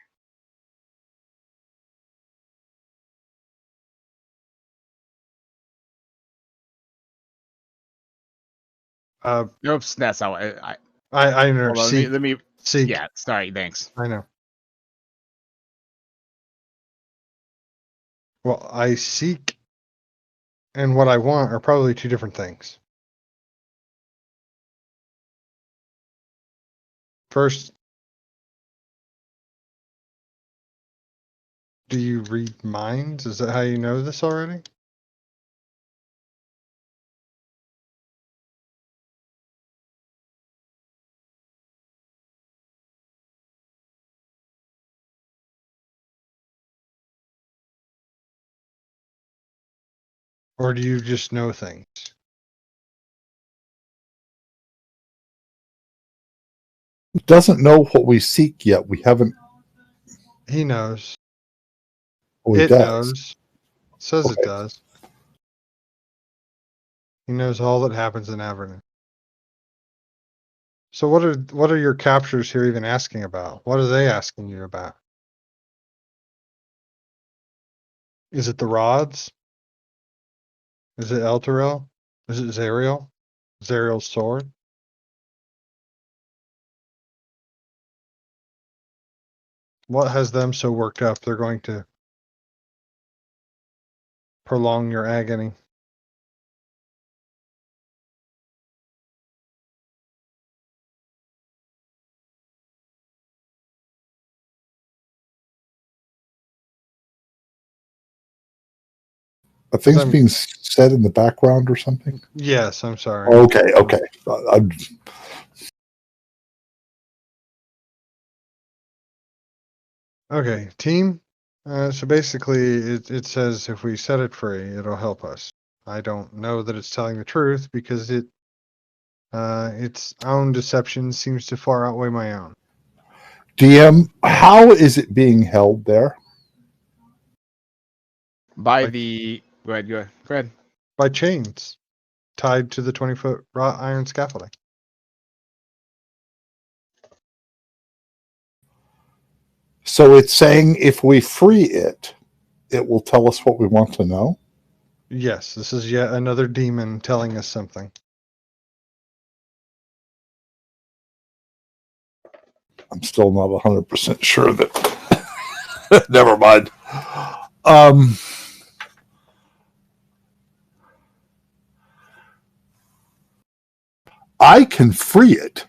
Oops, that's how I know. hold on, Seek. let me Seek. yeah, sorry, thanks. I know. Well, I seek and what I want are probably two different things. First, do you read minds? Is that how you know this already? Or do you just know things? He doesn't know what we seek yet. We haven't. He knows. Oh, he It does. knows. Says it Okay. does. He knows all that happens in Avernus. So what are your captures here even asking about? What are they asking you about? Is it the rods? Is it Elturel? Is it Zariel? Zariel's sword? What has them so worked up they're going to prolong your agony? Are things I'm- being said in the background or something? Yes, I'm sorry. Okay, okay. I'm, Okay, team. So basically, it says if we set it free, it'll help us. I don't know that it's telling the truth because its own deception seems to far outweigh my own. DM, how is it being held there? By Like- the go ahead, go ahead. Go ahead. By chains tied to the 20-foot wrought iron scaffolding. So it's saying if we free it, it will tell us what we want to know? Yes, this is yet another demon telling us something. I'm still not 100% sure that. Never mind. I can free it.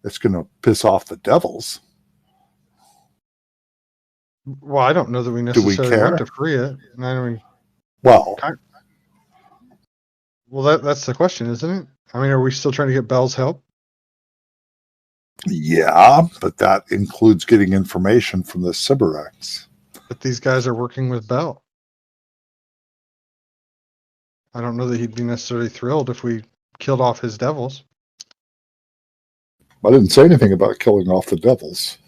It's going to piss off the devils. Well, I don't know that we we necessarily care? want to free it. I mean, Well, well, that's the question, isn't it? I mean, are we still trying to get Bell's help? yeah, but that includes getting information from the Sybarex. But these guys are working with Bell. I don't know that he'd be necessarily thrilled if we killed off his devils. I didn't say anything about killing off the devils.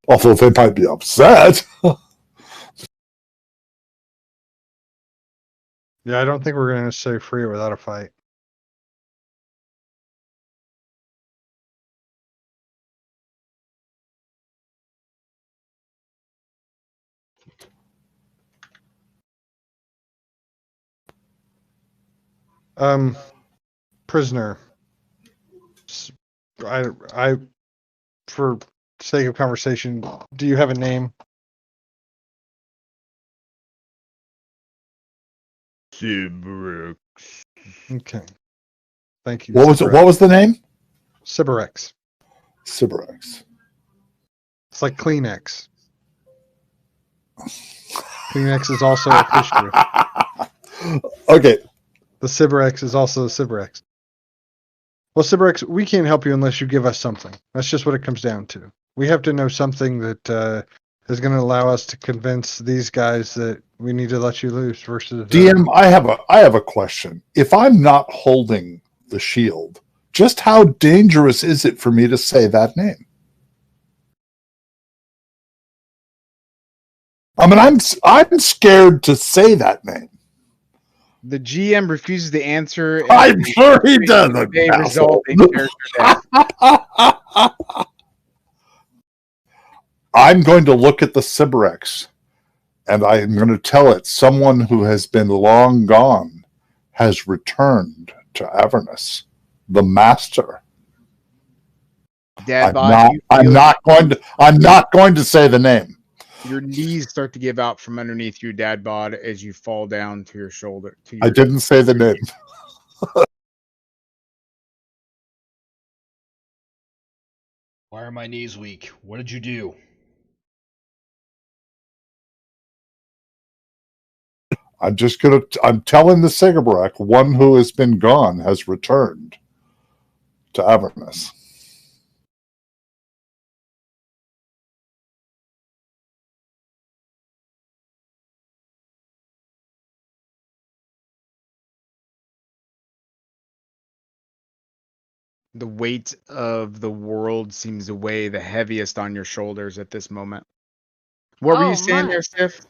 Although they might be upset. Yeah, I don't think we're going to necessarily free it without a fight. Prisoner. I, for sake of conversation, do you have a name? Sybarex. Okay. Thank you. What was it? What was the name? Sybarex. Sybarex. It's like Kleenex. Kleenex is also a tissue. Okay. The Sybarex is also a Sybarex. Well, Sybarex, we can't help you unless you give us something. That's just what it comes down to. We have to know something that is going to allow us to convince these guys that we need to let you loose versus... DM, I have a question. If I'm not holding the shield, just how dangerous is it for me to say that name? I mean, I'm scared to say that name. The GM refuses to answer. And I'm sure he doesn't. They result in character death. I'm going to look at the Sybarex, and I'm going to tell it someone who has been long gone has returned to Avernus, the master. Dad I'm not going to say the name. Your knees start to give out from underneath you, Dad bod, as you fall down to your shoulder. I didn't say the name. Why are my knees weak? What did you do? I'm telling the Sybarex, one who has been gone has returned to Avernus. The weight of the world seems to weigh the heaviest on your shoulders at this moment. What were you saying there, Steph?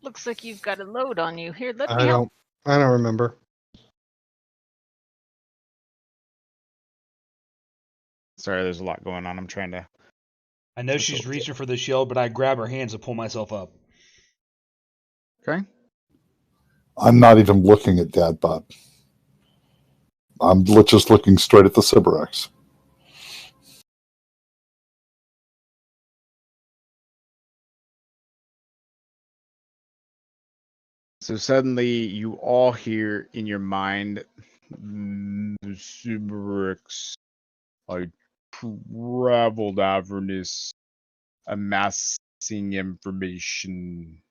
Looks like you've got a load on you. Here, let me I help. don't remember. Sorry, there's a lot going on. I'm trying to... I know she's reaching for the shield, but I grab her hands and pull myself up. Okay. I'm not even looking at Dad Bod. I'm just looking straight at the Sybarex. So suddenly you all hear in your mind, the Sybarex. I traveled Avernus, amassing information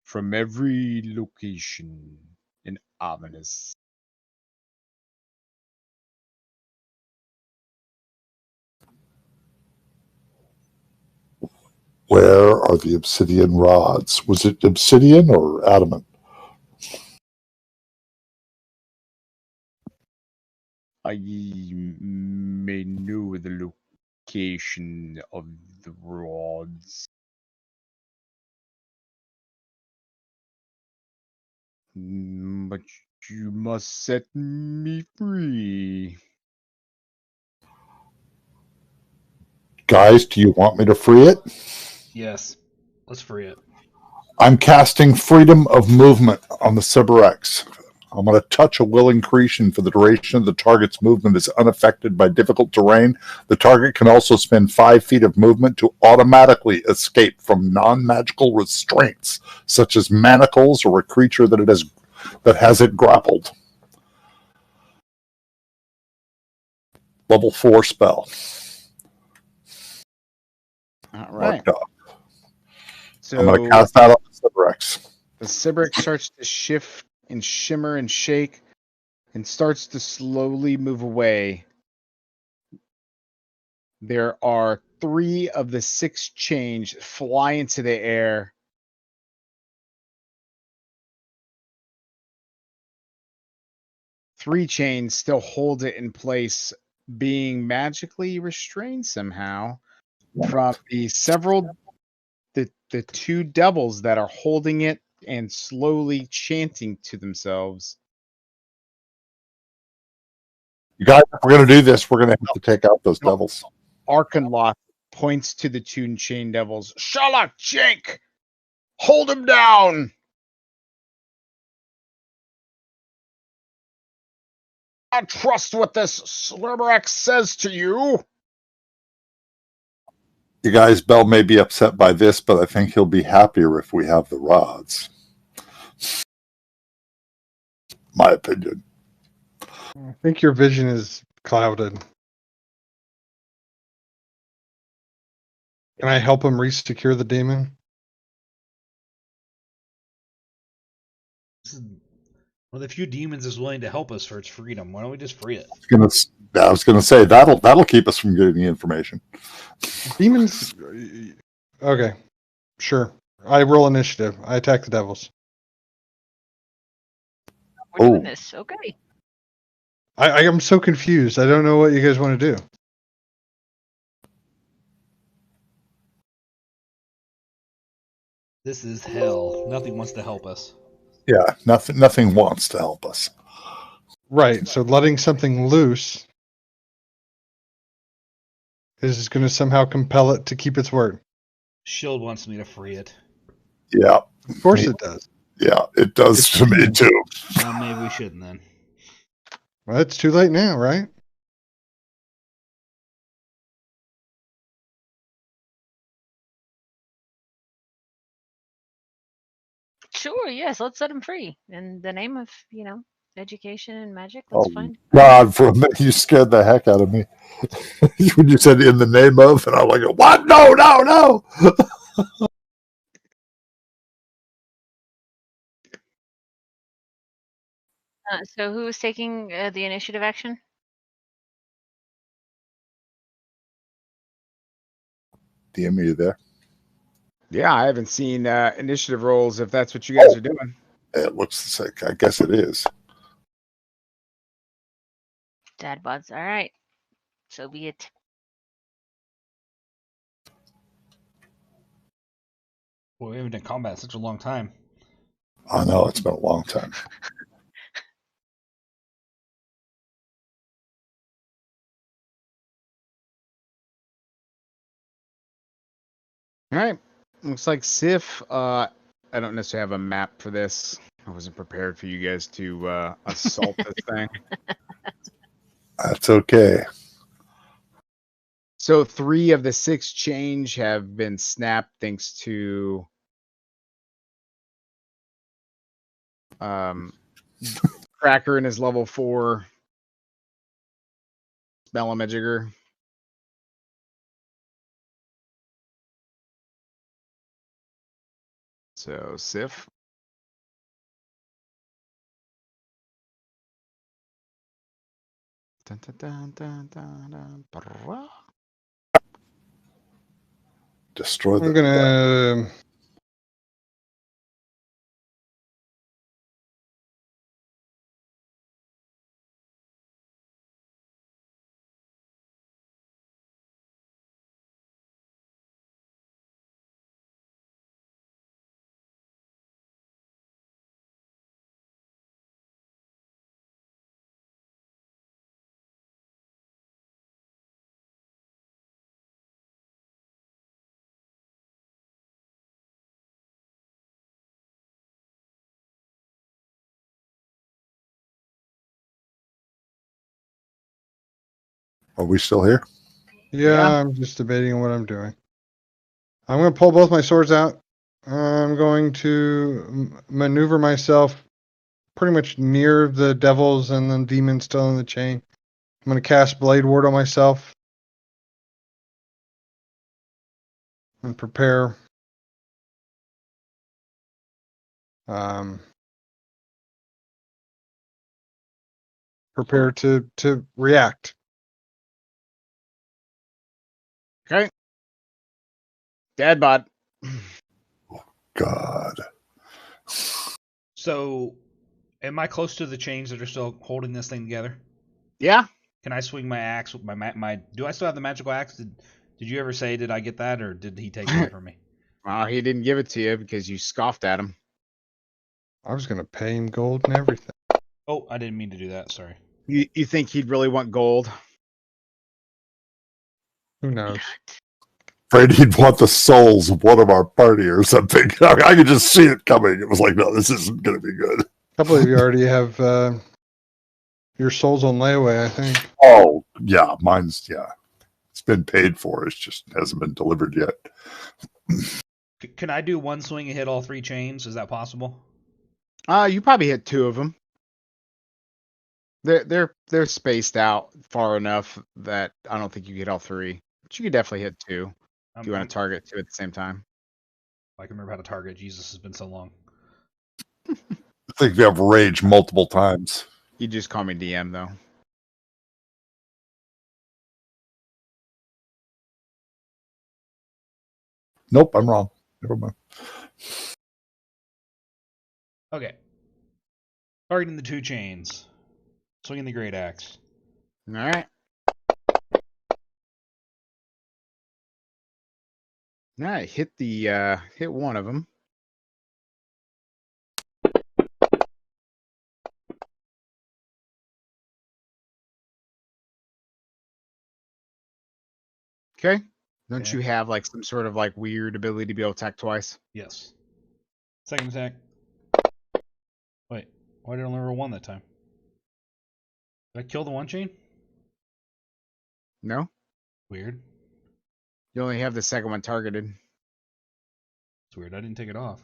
from every location in Avernus. Where are the obsidian rods? Was it obsidian or adamant? I may know the location of the rods, but you must set me free. Guys, do you want me to free it? Yes. Let's free it. I'm casting freedom of movement on the Sybarex. I'm going to touch a willing creation for the duration of the target's movement is unaffected by difficult terrain. The target can also spend 5 feet of movement to automatically escape from non-magical restraints, such as manacles or a creature that has it grappled. Level 4 spell. All right. Marked up. So I'm going to cast that on the Sybarex. the Sybarex starts to shift and shimmer and shake and starts to slowly move away. There are 3 of the 6 chains fly into the air. Three chains still hold it in place, being magically restrained somehow from the 2 devils that are holding it and slowly chanting to themselves. You guys, if we're going to do this, we're going to have to take out those devils. Arkanloth points to the 2 chain devils. Sherlock Jake! Hold him down! I trust what this Slimerex says to you. You guys, Bell may be upset by this, but I think he'll be happier if we have the rods. My opinion. I think your vision is clouded. Can I help him re-secure the demon? This is one of the few demons is willing to help us for its freedom. Why don't we just free it? I was going to say that'll keep us from getting the information. Demons. Okay, sure. I roll initiative. I attack the devils. We're doing Oh. this. Okay. I am so confused. I don't know what you guys want to do. This is hell. Nothing wants to help us. Yeah, nothing wants to help us. Right. So letting something loose is going to somehow compel it to keep its word. Shield wants me to free it. Yeah. Of course it does. Yeah, it does It's to me too. Well, maybe we shouldn't then. Well, it's too late now, right? Sure, yes, let's set him free. In the name of, education and magic, that's Oh fine. God, for a minute you scared the heck out of me when you said "in the name of," and I'm like, "What? No, no, no!" So who is taking the initiative action? DM, are you there? Yeah, I haven't seen initiative rolls if that's what you guys are doing. It looks like I guess it is. Dad bods. All right. So be it. Boy, we haven't done combat in such a long time. I know it's been a long time. All right. Looks like Sif don't necessarily have a map for this. I wasn't prepared for you guys to assault this thing. That's okay. So 3 of the 6 change have been snapped thanks to Cracker in his level 4 Spellamagiger. So Sif. Dun, dun, dun, dun, dun, dun, brah. Destroy I'm the. gonna. Are we still here? Yeah, I'm just debating what I'm doing. I'm gonna pull both my swords out. I'm going to maneuver myself pretty much near the devils and the demons still in the chain. I'm gonna cast Blade Ward on myself and prepare. Prepare to react. Okay. Dadbot. God. So, am I close to the chains that are still holding this thing together? Yeah. Can I swing my axe with my? Do I still have the magical axe? Did you ever say did I get that or did he take it away from me? Well, he didn't give it to you because you scoffed at him. I was gonna pay him gold and everything. Oh, I didn't mean to do that. Sorry. You think he'd really want gold? Who knows? Afraid he'd want the souls of one of our party or something. I could just see it coming. It was like, no, this isn't going to be good. A couple of you already have your souls on layaway, I think. Oh, yeah, mine's, yeah. It's been paid for. It just hasn't been delivered yet. Can I do one swing and hit all 3 chains? Is that possible? You probably hit 2 of them. They're spaced out far enough that I don't think you hit all 3. But you could definitely hit 2 if you want to target 2 at the same time. I can remember how to target. Jesus, has been so long. I think we have rage multiple times. You just call me DM though. Nope, I'm wrong. Never mind. Okay. Targeting the 2 chains. Swinging the great axe. All right. All right, hit one of them. Okay. Don't Okay. you have like some sort of like weird ability to be able to attack twice? Yes. Second attack. Wait, why did I only roll 1 that time? Did I kill the 1 chain? No. Weird. You only have the second one targeted. It's weird. I didn't take it off.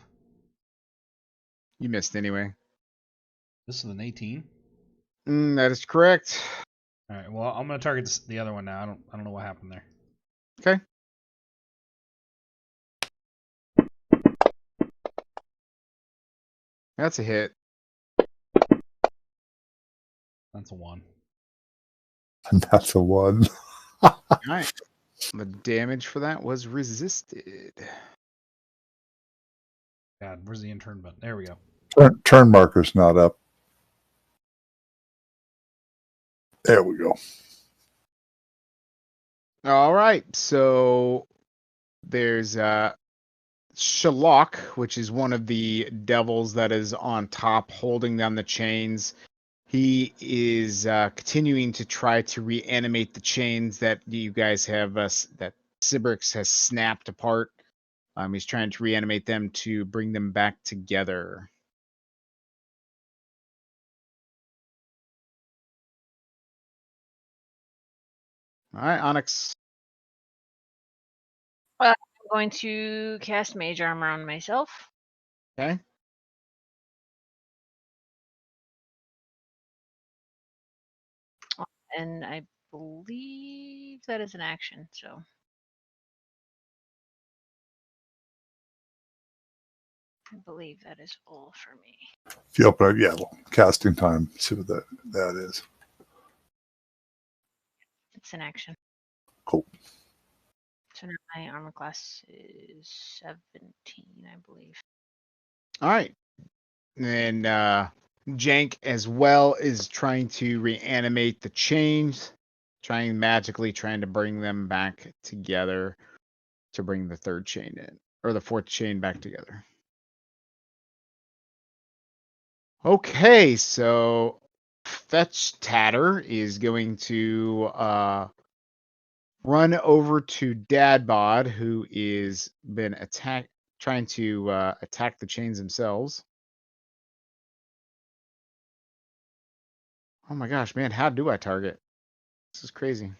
You missed anyway. This is an 18. That is correct. All right. Well, I'm gonna target the other one now. I don't know what happened there. Okay. That's a hit. That's a 1. And that's a 1. All right. The damage for that was resisted. God, where's the intern button? There we go. Turn marker's not up. There we go. All right. So there's Shalak, which is one of the devils that is on top holding down the chains. He is continuing to try to reanimate the chains that you guys have, that Sybrix has snapped apart. He's trying to reanimate them to bring them back together. All right, Onyx. I'm going to cast Mage Armor on myself. Okay. And I believe that is an action, so. I believe that is all for me. If you open it, casting time. See what that is. It's an action. Cool. So now my armor class is 17, I believe. All right. And Jank as well is trying to reanimate the chains, magically trying to bring them back together to bring the third chain in, or the fourth chain back together. Okay, so Fetch Tatter is going to run over to Dadbod, who is been trying to attack the chains themselves. Oh my gosh, man, how do I target? This is crazy.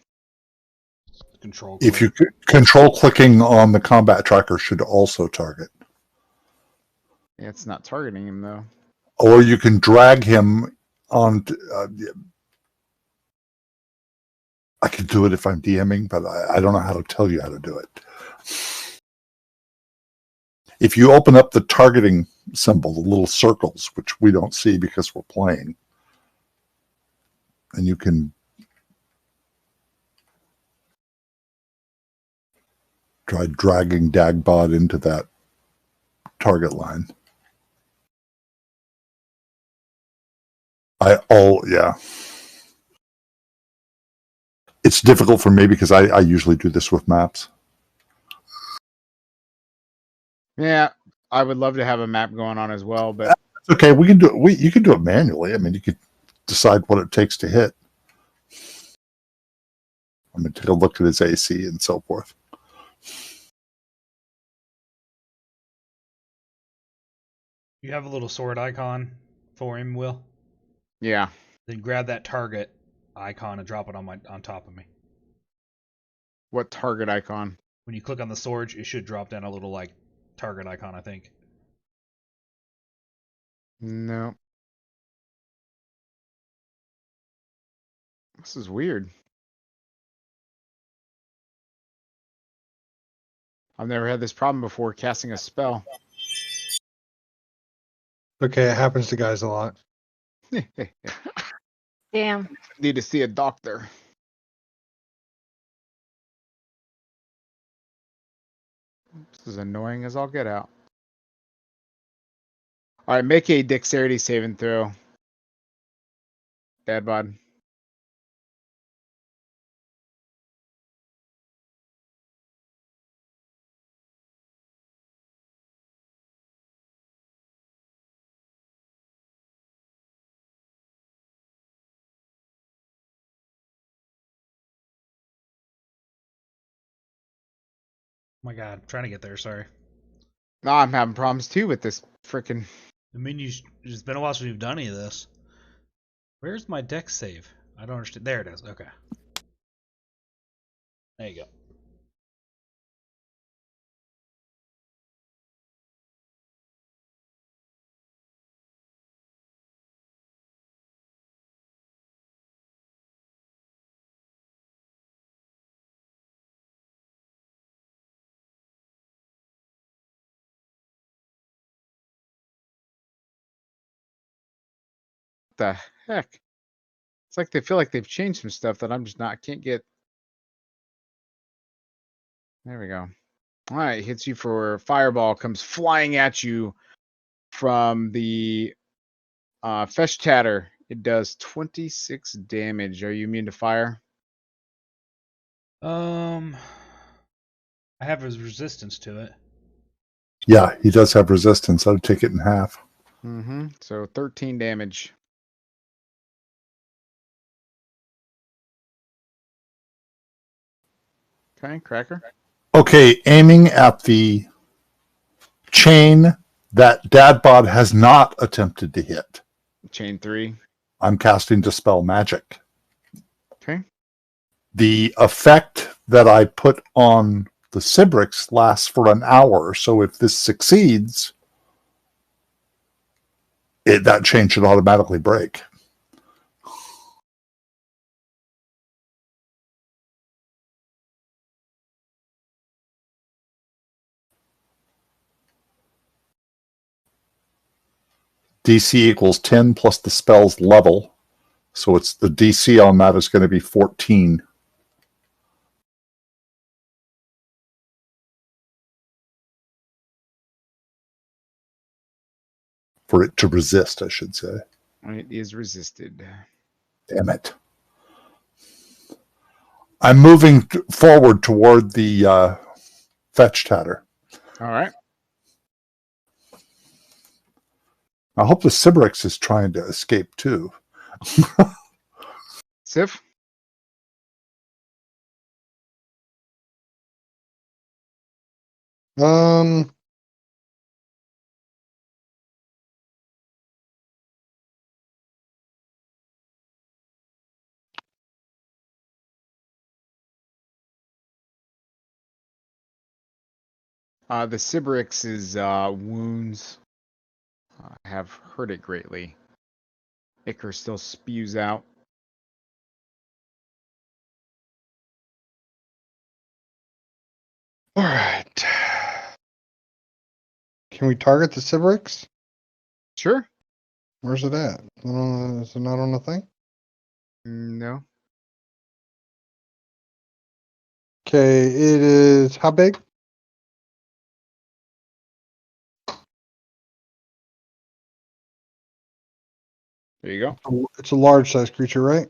Control. If you control clicking on the combat tracker should also target. Yeah, it's not targeting him though. Or you can drag him on. I can do it if I'm DMing, but I don't know how to tell you how to do it. If you open up the targeting symbol, the little circles, which we don't see because we're playing, and you can try dragging Dagbot into that target line. Yeah. It's difficult for me because I usually do this with maps. Yeah, I would love to have a map going on as well, but okay, we can do it. You can do it manually. I mean, you could decide what it takes to hit. I'm going to take a look at his AC and so forth. You have a little sword icon for him, Will. yeah. Then grab that target icon and drop it on top of me. What target icon? When you click on the sword, it should drop down a little like target icon, I think. No. This is weird. I've never had this problem before casting a spell. Okay, it happens to guys a lot. Damn. Need to see a doctor. This is annoying as all get out. All right, make a dexterity saving throw. Dadbod. Oh my god, I'm trying to get there, sorry. No, I'm having problems too with this freaking. I mean, it's been a while since we've done any of this. Where's my dex save? I don't understand. There it is. Okay. There you go. What the heck? It's like they feel like they've changed some stuff that I'm just not. Can't get. There we go. All right, hits you for fireball. Comes flying at you from the Fetch Tatter. It does 26 damage. Are you immune to fire? I have resistance to it. Yeah, he does have resistance. I'd take it in half. Mm-hmm. So 13 damage. Okay, Cracker. Okay, aiming at the chain that Dadbod has not attempted to hit. Chain 3. I'm casting Dispel Magic. Okay. The effect that I put on the Cibrix lasts for an hour, so if this succeeds, that chain should automatically break. DC equals 10 plus the spell's level. So it's the DC on that is going to be 14. For it to resist, I should say. It is resisted. Damn it. I'm moving forward toward the fetch tatter. All right. I hope the Cibrix is trying to escape too. Sif? The Cibrix's wounds have hurt it greatly. Ichor still spews out. All right. Can we target the Cibrix? Sure. Where's it at? Is it not on the thing? No. Okay, it is how big? There you go. It's a large size creature, right?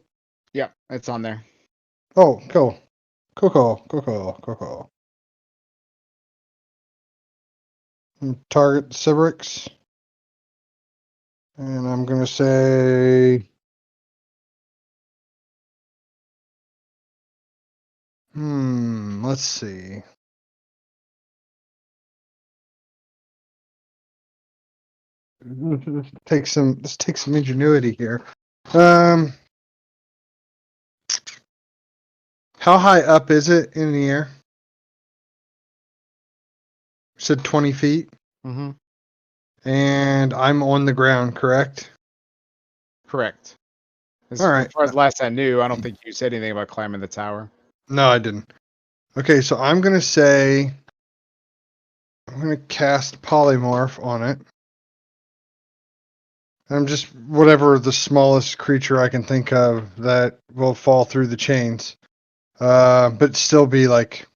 Yeah, it's on there. Oh, cool. Cool. Target Cibrix. And I'm going to say... let's see. Let's take some ingenuity here. How high up is it in the air? You said 20 feet. Mm-hmm. And I'm on the ground, correct? Correct. All right. As far as last I knew, I don't think you said anything about climbing the tower. No, I didn't. Okay, so I'm going to say... I'm going to cast Polymorph on it. I'm just whatever the smallest creature I can think of that will fall through the chains. But still be like...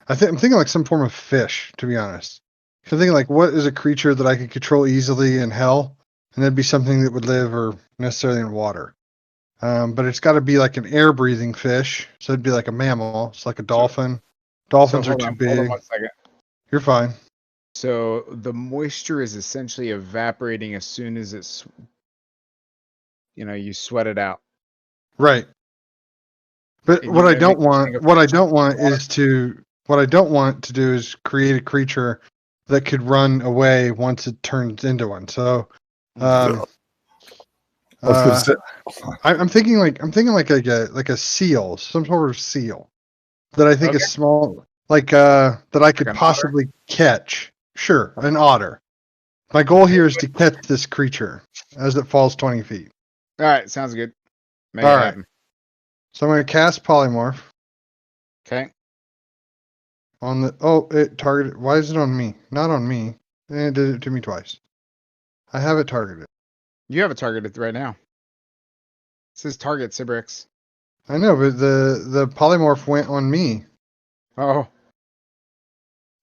I'm thinking like some form of fish, to be honest. I'm thinking like, what is a creature that I could control easily in hell? And that'd be something that would live or necessarily in water. But it's got to be like an air-breathing fish. So it'd be like a mammal. It's like a dolphin. Dolphins are too big. Hold on 1 second. You're fine. So the moisture is essentially evaporating as soon as it's, you sweat it out. Right. But And what you I gotta don't make want, this thing what I efficient don't want in water. is to, what I don't want to do is create a creature that could run away once it turns into one. So, I was going to say, I'm thinking like a seal, some sort of seal that I think Okay. is small, like that I could an otter? possibly catch. Sure, an otter. My goal here is to catch this creature as it falls 20 feet. All right, sounds good. Make All it right. happen. So I'm going to cast Polymorph Okay. on the. Oh, it targeted. Why is it on me? Not on me. And it did it to me twice. I have it targeted. You have it targeted right now. It says target Cibrix. I know, but the polymorph went on me. Oh,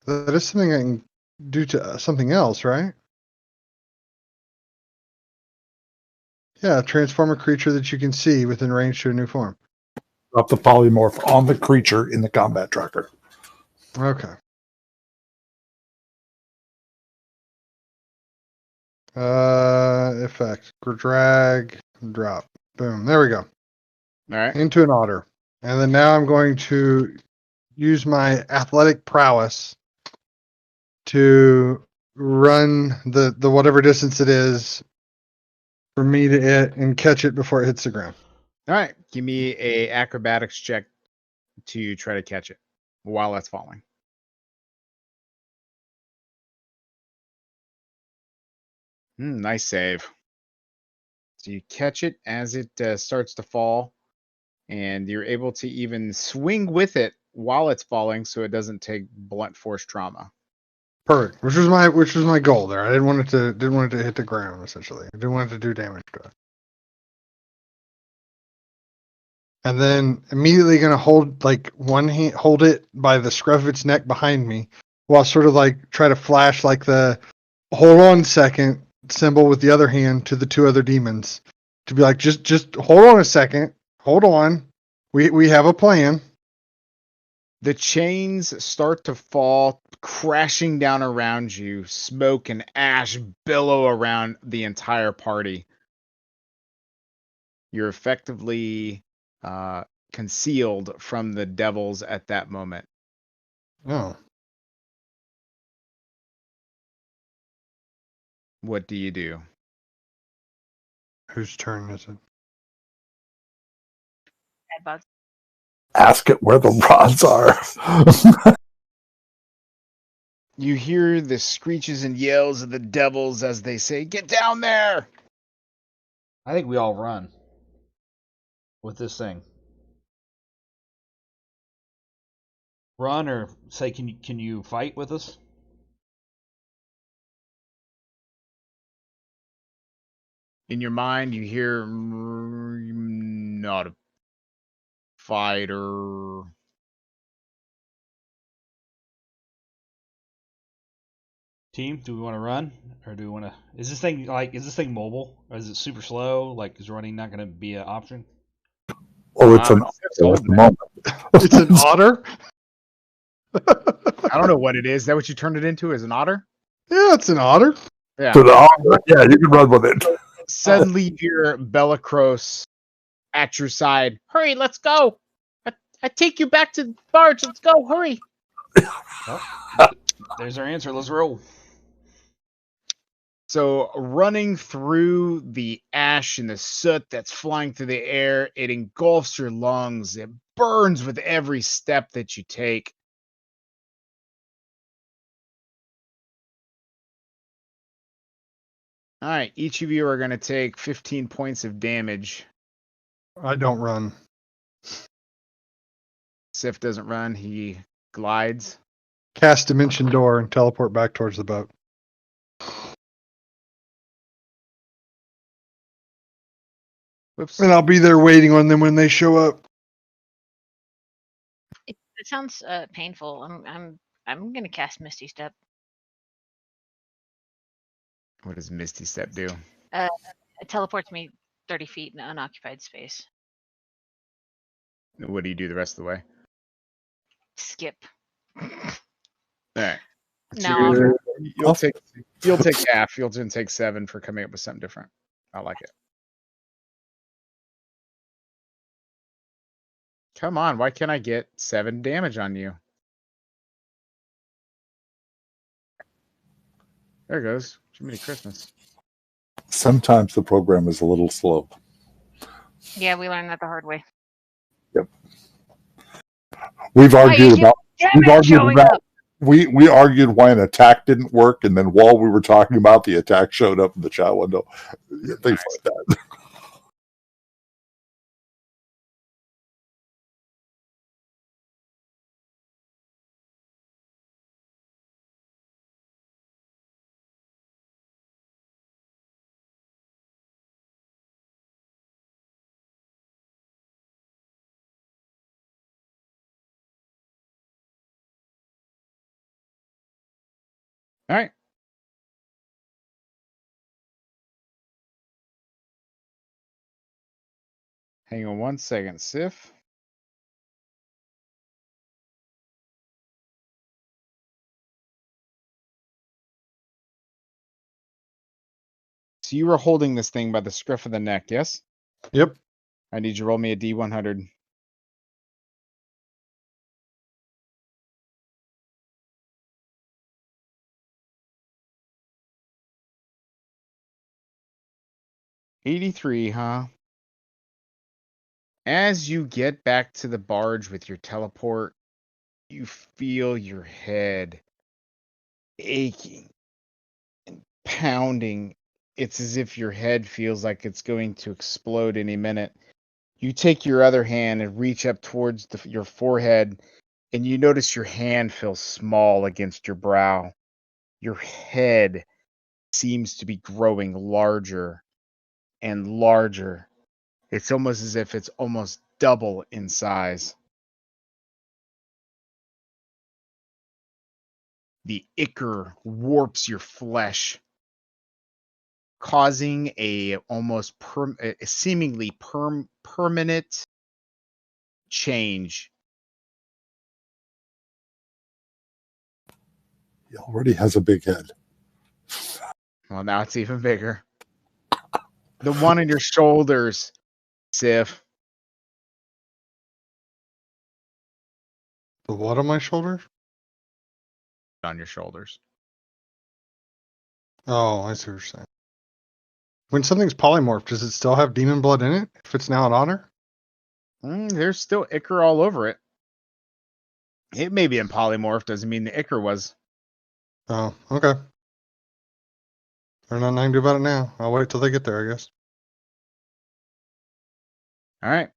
That is something I can do to something else, right? Yeah, transform a creature that you can see within range to a new form. drop the polymorph on the creature in the combat tracker. Okay. Effect. Drag, drop. Boom. There we go. all right. Into an otter. And then now I'm going to use my athletic prowess to run the whatever distance it is for me to it and catch it before it hits the ground. All right, give me a acrobatics check to try to catch it while it's falling. Nice save. So you catch it as it starts to fall, and you're able to even swing with it while it's falling, so it doesn't take blunt force trauma. Perfect. Which was my goal there. I didn't want it to hit the ground, essentially. I didn't want it to do damage to it. And then immediately gonna hold hold it by the scruff of its neck behind me, while sort of like try to flash like the hold on a second symbol with the other hand to the two other demons to be like, just hold on a second, hold on, we have a plan. The chains start to fall, crashing down around you. Smoke and ash billow around the entire party. You're effectively concealed from the devils at that moment. Oh, What do you do? whose turn is it? Bad bugs. Ask it where the rods are. You hear the screeches and yells of the devils as they say, "Get down there!" I think we all run with this thing. Run or say, can you fight with us? In your mind, you hear, "Not a fighter." Team, do we want to run or do we want to? Is this thing mobile or is it super slow? Like, is running not going to be an option? Or it's an It's otter at the moment. It's an otter. I don't know what it is. Is that what you turned it into? As an otter? Yeah, it's an otter. Yeah. To the otter. Yeah, you can run with it. Suddenly, you hear Bellicros at your side. "Hurry, let's go! I take you back to the barge. Let's go! Hurry!" Well, there's our answer. Let's roll. So, running through the ash and the soot that's flying through the air, it engulfs your lungs. It burns with every step that you take. All right, each of you are going to take 15 points of damage. I don't run. Sif doesn't run, he glides. Cast dimension door and teleport back towards the boat. Whoops. And I'll be there waiting on them when they show up. It sounds painful. I'm gonna cast Misty Step. What does Misty Step do? It teleports me 30 feet in unoccupied space. What do you do the rest of the way? Skip. All right. No, You'll take half. You'll then take 7 for coming up with something different. I like it. Come on, why can't I get 7 damage on you? There it goes. Jiminy Christmas. Sometimes the program is a little slow. yeah, we learned that the hard way. We've Why argued is your about damage showing up? we argued why an attack didn't work, and then while we were talking about the attack showed up in the chat window. Things like that. All right. Hang on 1 second, Sif. So you were holding this thing by the scruff of the neck, yes? Yep. I need you to roll me a D100. 83, huh? As you get back to the barge with your teleport, you feel your head aching and pounding. It's as if your head feels like it's going to explode any minute. You take your other hand and reach up towards your forehead, and you notice your hand feels small against your brow. Your head seems to be growing larger and larger. It's almost as if it's almost double in size. The ichor warps your flesh, causing a seemingly permanent change. He already has a big head. Well, now it's even bigger. The one on your shoulders, Sif. The what on my shoulder? On your shoulders. Oh, I see what you're saying. When something's polymorphed, does it still have demon blood in it? If it's now an otter? There's still ichor all over it. It may be in polymorph, doesn't mean the ichor was. Oh, okay. There's nothing I can do about it now. I'll wait till they get there, I guess. All right.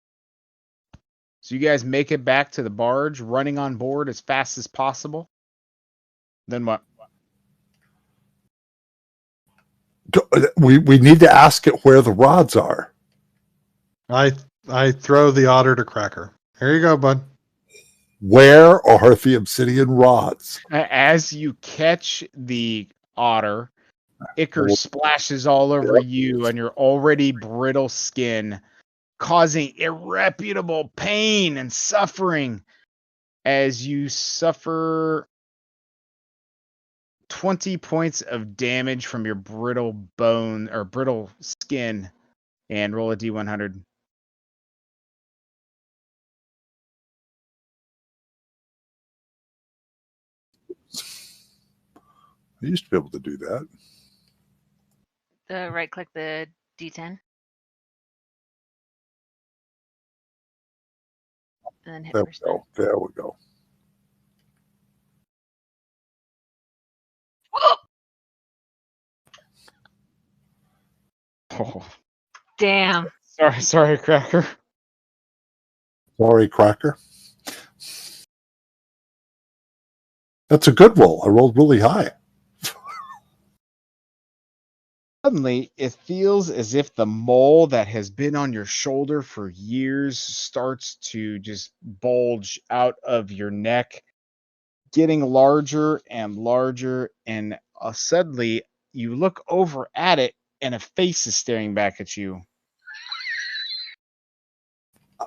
So you guys make it back to the barge, running on board as fast as possible. Then what? We need to ask it where the rods are. I throw the otter to Cracker. Here you go, bud. Where are the obsidian rods? As you catch the otter, ichor splashes all over you and your already brittle skin, causing irreparable pain and suffering as you suffer 20 points of damage from your brittle bone or brittle skin, and roll a d100. I used to be able to do that. Right click the D10. And then hit There we percent. go. There we go. Oh, Damn. sorry, Cracker. Sorry, Cracker. That's a good roll. I rolled really high. Suddenly, it feels as if the mole that has been on your shoulder for years starts to just bulge out of your neck, getting larger and larger, and suddenly you look over at it and a face is staring back at you.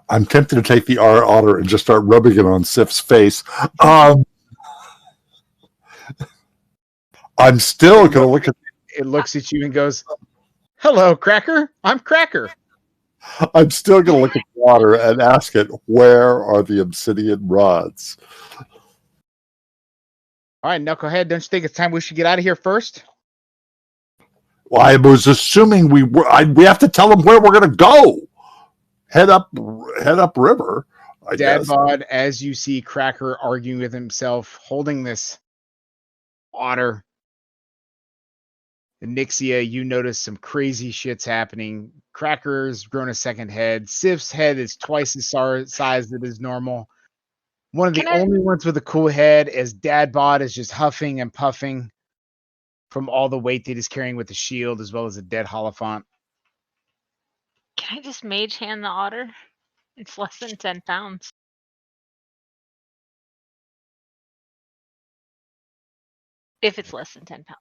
I'm tempted to take the otter and just start rubbing it on Sif's face. I'm still going to look at. It looks at you and goes, "Hello, Cracker. I'm Cracker." I'm still going to look at the otter and ask it, where are the obsidian rods? All right, Knucklehead, don't you think it's time we should get out of here first? Well, I was assuming we have to tell them where we're going to go. Head up river, I Dad guess. bod, as you see Cracker arguing with himself, holding this otter. Nixia, you notice some crazy shit's happening. Cracker's grown a second head. Sif's head is twice the size that is normal. One of the only ones with a cool head is Dad bod is just huffing and puffing from all the weight that he's carrying with the shield as well as a dead Holophant. Can I just mage hand the otter? It's less than 10 pounds. If it's less than 10 pounds.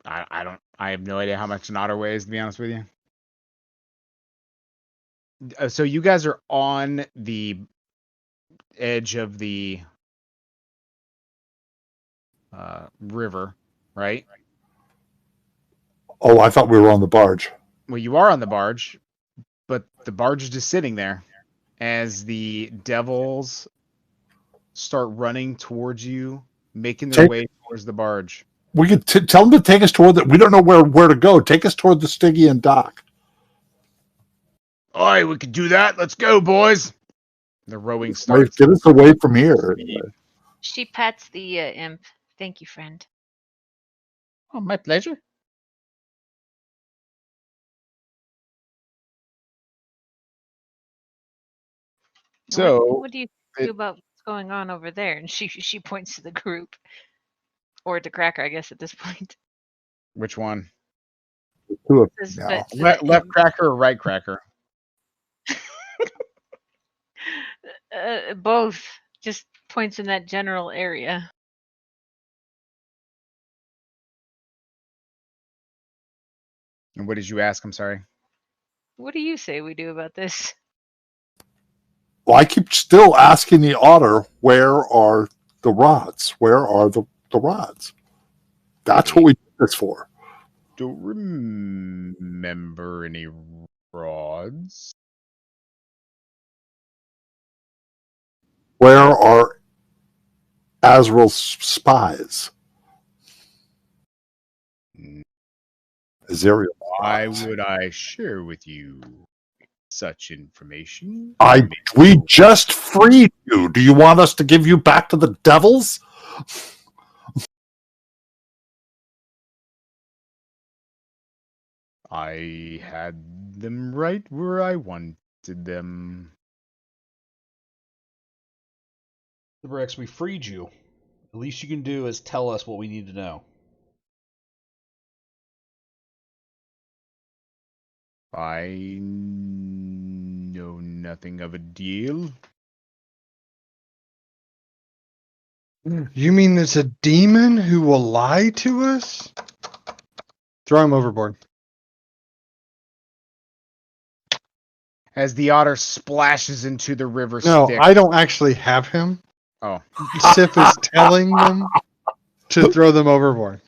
I have no idea how much an otter weighs, to be honest with you. So you guys are on the edge of the river, right? Oh, I thought we were on the barge. Well, you are on the barge, but the barge is just sitting there as the devils start running towards you, making their way towards the barge. We could tell them to take us toward we don't know where to go. Take us toward the Stygian dock. Oi, we could do that. Let's go, boys. The rowing Wait, starts. get us away from here. She pats the imp. Thank you, friend. Oh, my pleasure. So, What do you do about what's going on over there? And she points to the group, or to Cracker, I guess at this point. which one? Two of Says them that now. the Left imp- cracker or right cracker? both just points in that general area. And what did you ask? I'm sorry. What do you say we do about this? Well, I keep still asking the otter, where are the rods? Where are the rods? That's what we did this for. Don't remember any rods. Where are Azrael's spies? Azrael Why spies. would I share with you such information? We just freed you. Do you want us to give you back to the devils? I had them right where I wanted them. Librex, we freed you. The least you can do is tell us what we need to know. I know nothing of a deal. You mean there's a demon who will lie to us? Throw him overboard. As the otter splashes into the river No, Styx. I don't actually have him. Oh, Sif is telling them to throw them overboard.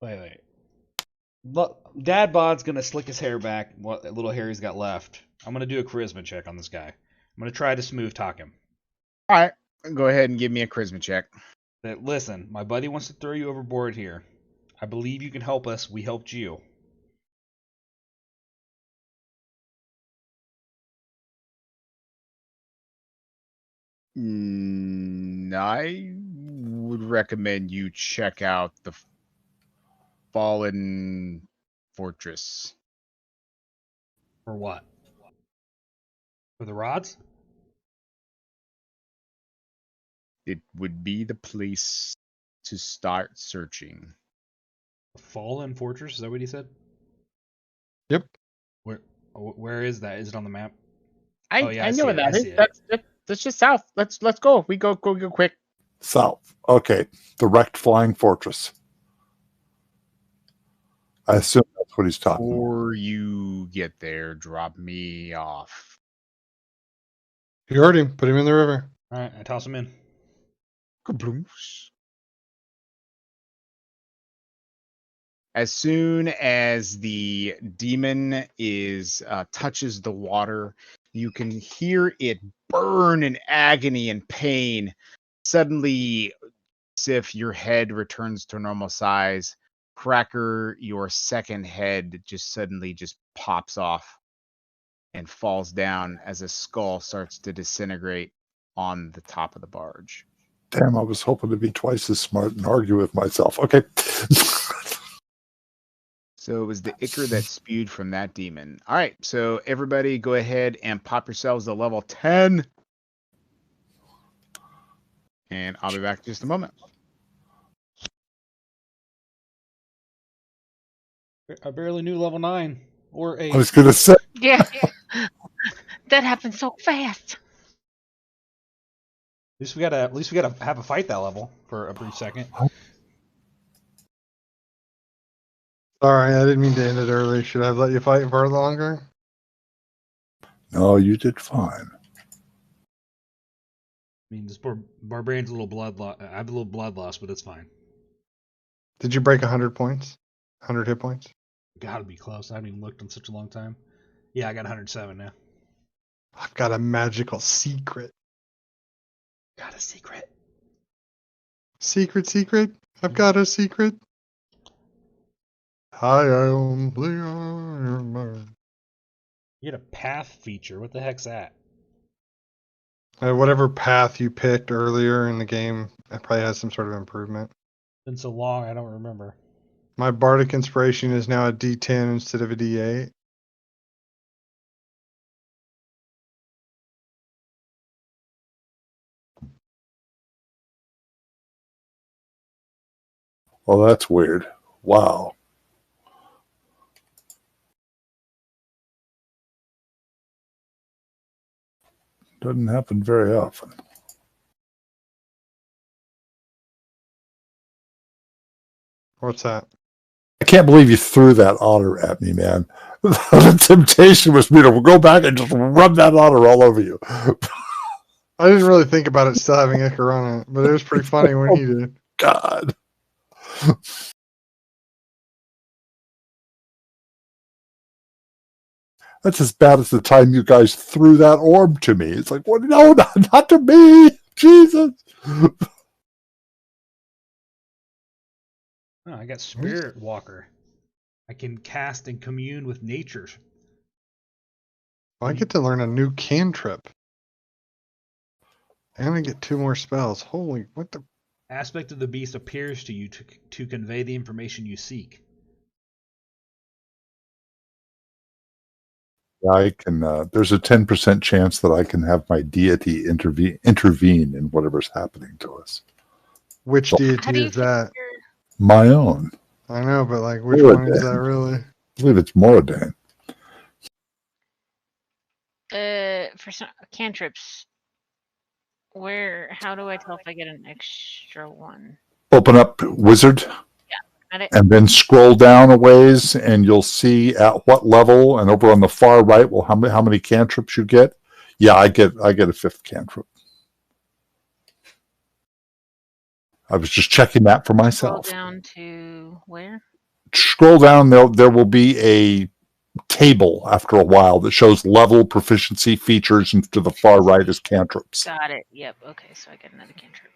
Wait. Look, Dad Bod's gonna slick his hair back. What little hair he's got left. I'm gonna do a charisma check on this guy. I'm gonna try to smooth talk him. all right. Go ahead and give me a charisma check. That listen, my buddy wants to throw you overboard here. I believe you can help us. We helped you. I would recommend you check out the Fallen Fortress. For what? For the rods? It would be the place to start searching. Fallen Fortress? Is that what he said? Yep. Where is that? Is it on the map? I Oh, yeah, I I know see what it, I that is. see it. That's just south. Let's go. We go quick. South. Okay. The wrecked flying fortress. I assume that's what he's talking about. Before you get there, drop me off. You heard him. Put him in the river. All right, I toss him in. Kabloosh. As soon as the demon is touches the water, you can hear it burn in agony and pain. Suddenly, Sif, your head returns to normal size. Cracker, your second head just suddenly just pops off and falls down as a skull starts to disintegrate on the top of the barge. Damn, I was hoping to be twice as smart and argue with myself. Okay. So it was the ichor that spewed from that demon. All right, so everybody go ahead and pop yourselves to level 10. And I'll be back in just a moment. I barely knew level 9 or 8. I was going to say, Yeah. That happened so fast. At least we gotta have a fight that level for a brief second. Sorry, I didn't mean to end it early. Should I have let you fight for longer? no, you did fine. I mean, this barbarian's a little blood loss. I have a little blood loss, but it's fine. Did you break 100 points? 100 hit points? Gotta be close. I haven't even looked in such a long time. Yeah, I got 107 now. I've got a magical secret. Got a secret. Secret? I've got a secret. I am the Iron Man. You get a path feature. What the heck's that? Whatever path you picked earlier in the game, it probably has some sort of improvement. Been so long, I don't remember. My bardic inspiration is now a D10 instead of a D8. Well, that's weird. Wow. Doesn't happen very often. What's that? I can't believe you threw that otter at me, man. The temptation was me to go back and just rub that otter all over you. I didn't really think about it still having Icar on it, but it was pretty funny when he did. God. That's as bad as the time you guys threw that orb to me. It's like, what? No, not to me. Jesus. Oh, I got Spirit Walker. I can cast and commune with nature. Well, I get to learn a new cantrip. And I get 2 more spells. Holy, what the? Aspect of the beast appears to you to convey the information you seek. I can. There's a 10% chance that I can have my deity intervene in whatever's happening to us. Which So, How do deity you is that? my own. I know, but like, which Moradin. one is that really? I believe it's Moradin. For some cantrips, how do I tell if I get an extra one? Open up Wizard. Got it. And then scroll down a ways, and you'll see at what level. And over on the far right, well, how many cantrips you get? Yeah, I get a 5th cantrip. I was just checking that for myself. Scroll down to where? Scroll down. There will be a table after a while that shows level, proficiency, features, and to the far right is cantrips. Got it. Yep. Okay, so I get another cantrip.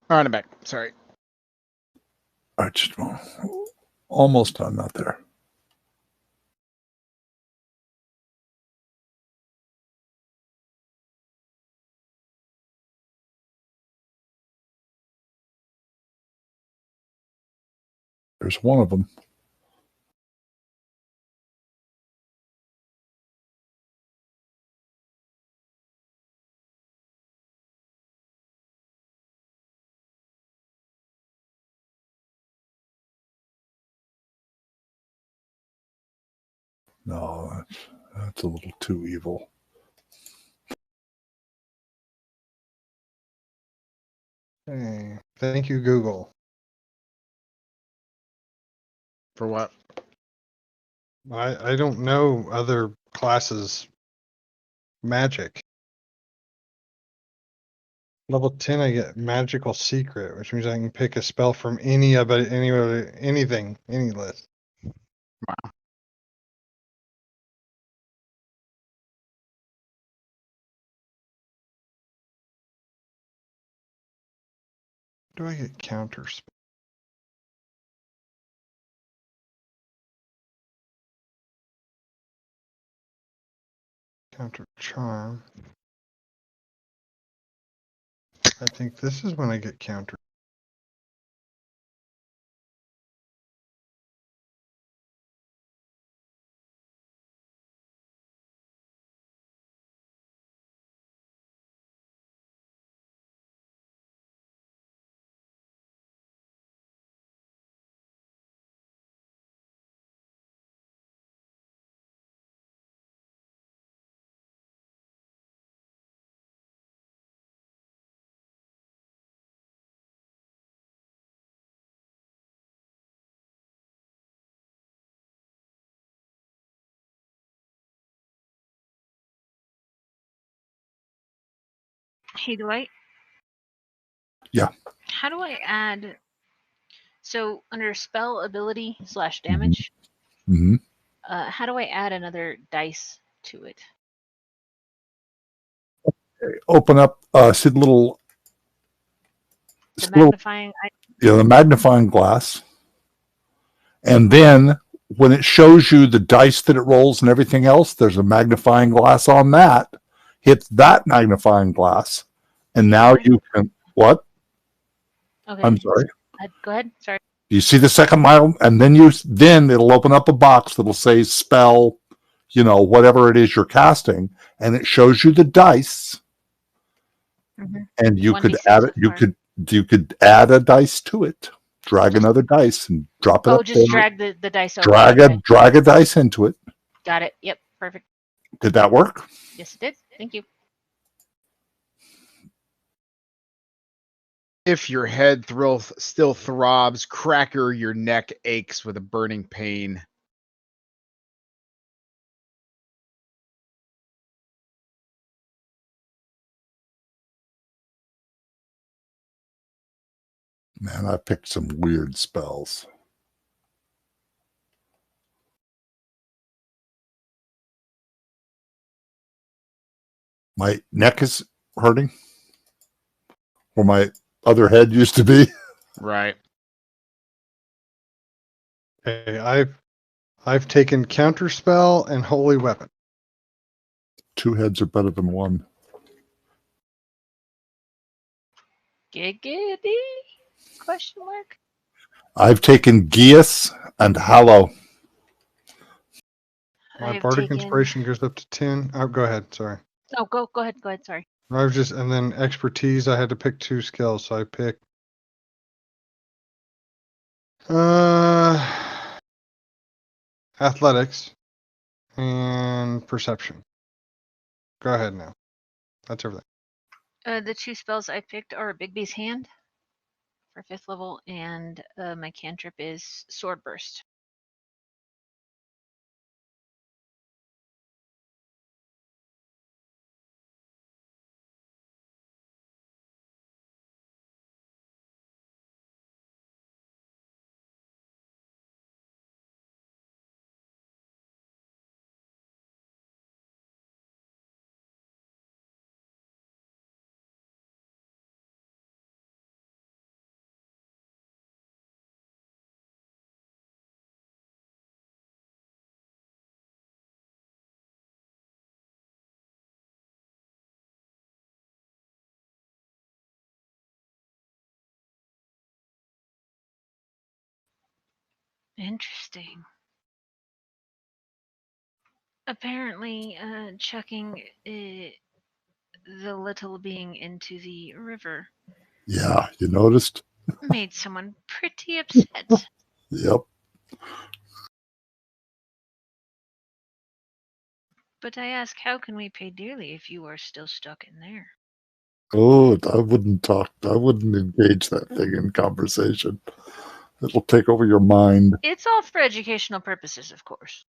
All right, I'm back. Sorry. All right, just almost done. Not there. There's one of them. No, that's a little too evil. Hey, thank you, Google. For what? I don't know other classes magic. Level 10, I get Magical Secret, which means I can pick a spell from anything, any list. Wow. Do I get counter spell? Counter charm. I think this is when I get counter. Hey, do I? Yeah. How do I add? So under spell ability / damage, Mm-hmm. how do I add another dice to it? open up, see the little, The magnifying. the magnifying glass, and then when it shows you the dice that it rolls and everything else, there's a magnifying glass on that. Hit that magnifying glass, and now you can what? Okay. I'm sorry. Go ahead. Sorry. You see the second mile, and then it'll open up a box that'll say spell, whatever it is you're casting, and it shows you the dice, and you could add it. You could add a dice to it. Drag another dice and drop it up. Oh, just drag the dice over. Drag a dice into it. Got it. Yep. Perfect. Did that work? Yes, it did. Thank you. If your head still throbs, Cracker, your neck aches with a burning pain. Man, I picked some weird spells. My neck is hurting, where my other head used to be. Right. Okay, I've taken Counterspell and Holy Weapon. 2 heads are better than 1. Giggity? Question mark. I've taken Geas and Hallow. My Bardic Inspiration goes up to 10. Oh, go ahead. Sorry. Oh, go ahead. Go ahead. Sorry. And then Expertise, I had to pick 2 skills, so I picked Athletics and Perception. Go ahead now. That's everything. The 2 spells I picked are Big B's Hand for 5th level, and my cantrip is Sword Burst. Interesting. Apparently, chucking the little being into the river. Yeah, you noticed? Made someone pretty upset. Yep. But I ask, how can we pay dearly if you are still stuck in there? Oh, I wouldn't engage that thing in conversation. It'll take over your mind. It's all for educational purposes, of course.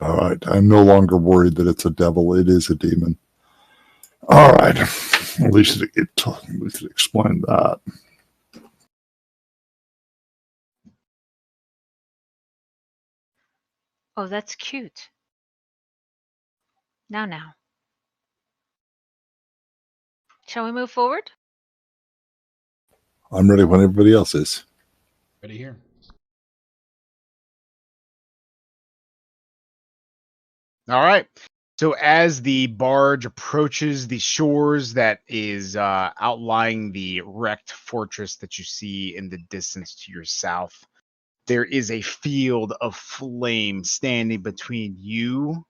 All right, I'm no longer worried that it's a devil. It is a demon. All right, at least it explained that. Oh, that's cute. Now. Shall we move forward? I'm ready when everybody else is. Ready here. All right. So as the barge approaches the shores that is outlying the wrecked fortress that you see in the distance to your south, there is a field of flame standing between you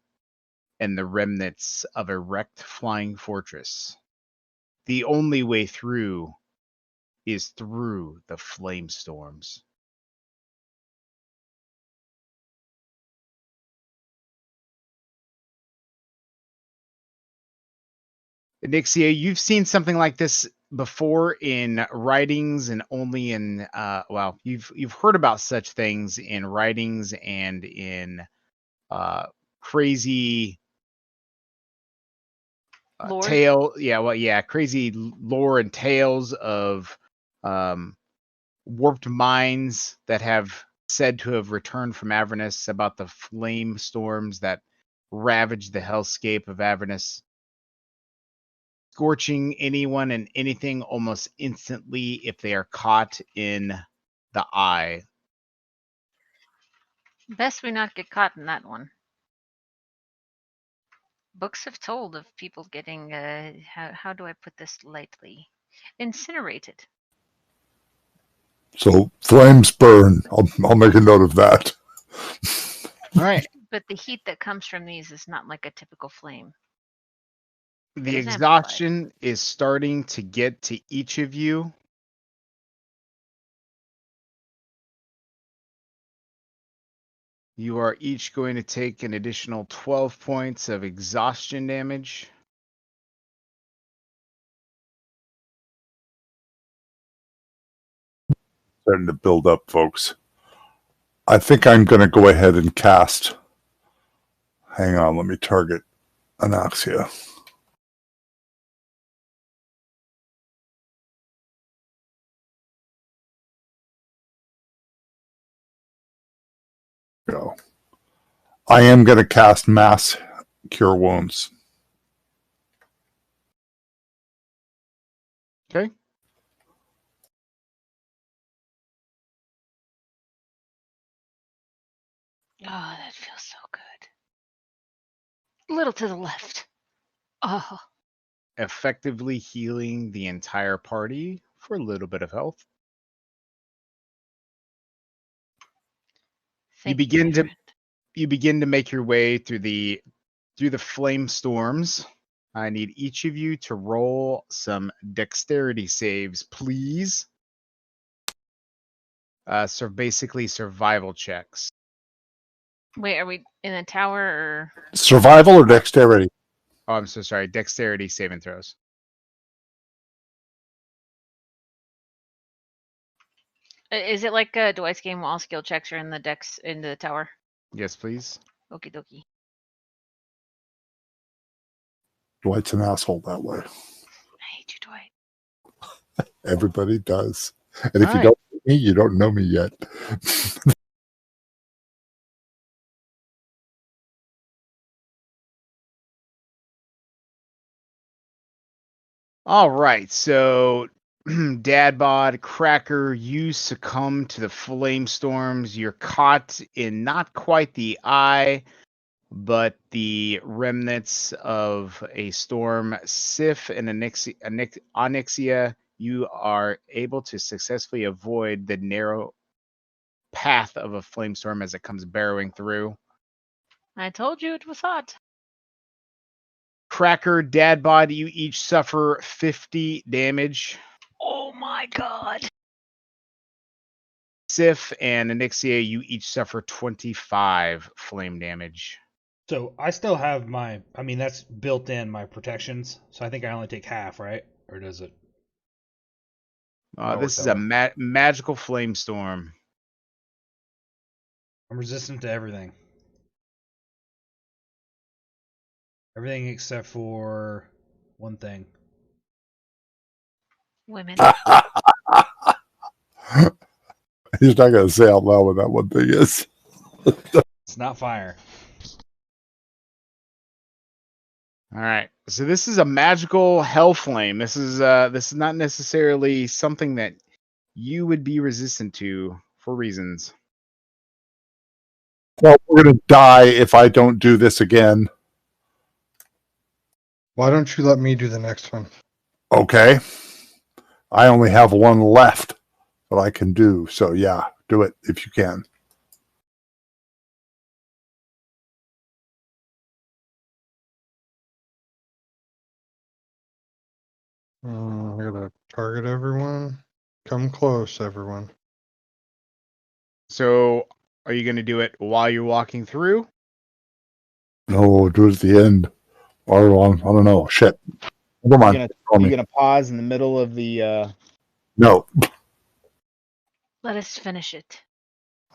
and the remnants of a wrecked flying fortress. The only way through is through the flame storms. Nixia, you've seen something like this before in writings and only in you've heard about such things in writings and in crazy Lore? crazy lore and tales of warped minds that have said to have returned from Avernus, about the flame storms that ravage the hellscape of Avernus, scorching anyone and anything almost instantly if they are caught in the eye. Best we not get caught in that one. Books have told of people getting, how do I put this lightly? Incinerated. So flames burn. I'll make a note of that. All right. But the heat that comes from these is not like a typical flame. The It's amplified. exhaustion is starting to get to each of you. You are each going to take an additional 12 points of exhaustion damage. Starting to build up, folks. I think I'm going to go ahead and cast. Hang on, let me target Anaxia. Go. I am going to cast Mass Cure Wounds. Okay. Oh, that feels so good. A little to the left. Oh, Effectively healing the entire party for a little bit of health. thank begin my to- friend. You begin to make your way through the flame storms. I need each of you to roll some dexterity saves, please. So basically survival checks. Wait, are we in a tower or? Survival or dexterity? Oh, I'm so sorry. Dexterity saving throws. Is it like a Dwight's game where all skill checks are in the dex in the tower? Yes, please. Okie dokie. Dwight's an asshole that way. I hate you, Dwight. Everybody does. And if All you right. don't know me, you don't know me yet. All right, so Dad Bod, Cracker, you succumb to the flame storms. You're caught in not quite the eye, but the remnants of a storm. Sif and Onyxia, you are able to successfully avoid the narrow path of a flame storm as it comes barreling through. I told you it was hot. Cracker, Dad Bod, you each suffer 50 damage. Oh my god. Sif and Onyxia, you each suffer 25 flame damage. So I still have my. I mean, that's built in my protections. So I think I only take half, right? Or does it? This is a magical flame storm. I'm resistant to everything. Everything except for one thing. Women. He's not going to say out loud what that one thing is. It's not fire. All right. So this is a magical hell flame. This is not necessarily something that you would be resistant to for reasons. Well, we're going to die if I don't do this again. Why don't you let me do the next one? Okay. I only have one left that I can do. So, yeah, do it if you can. I gotta target everyone. Come close, everyone. So are you going to do it while you're walking through? No, do it at the end. Or I don't know. Shit. Never mind. You're going to pause in the middle of the... No. Let us finish it.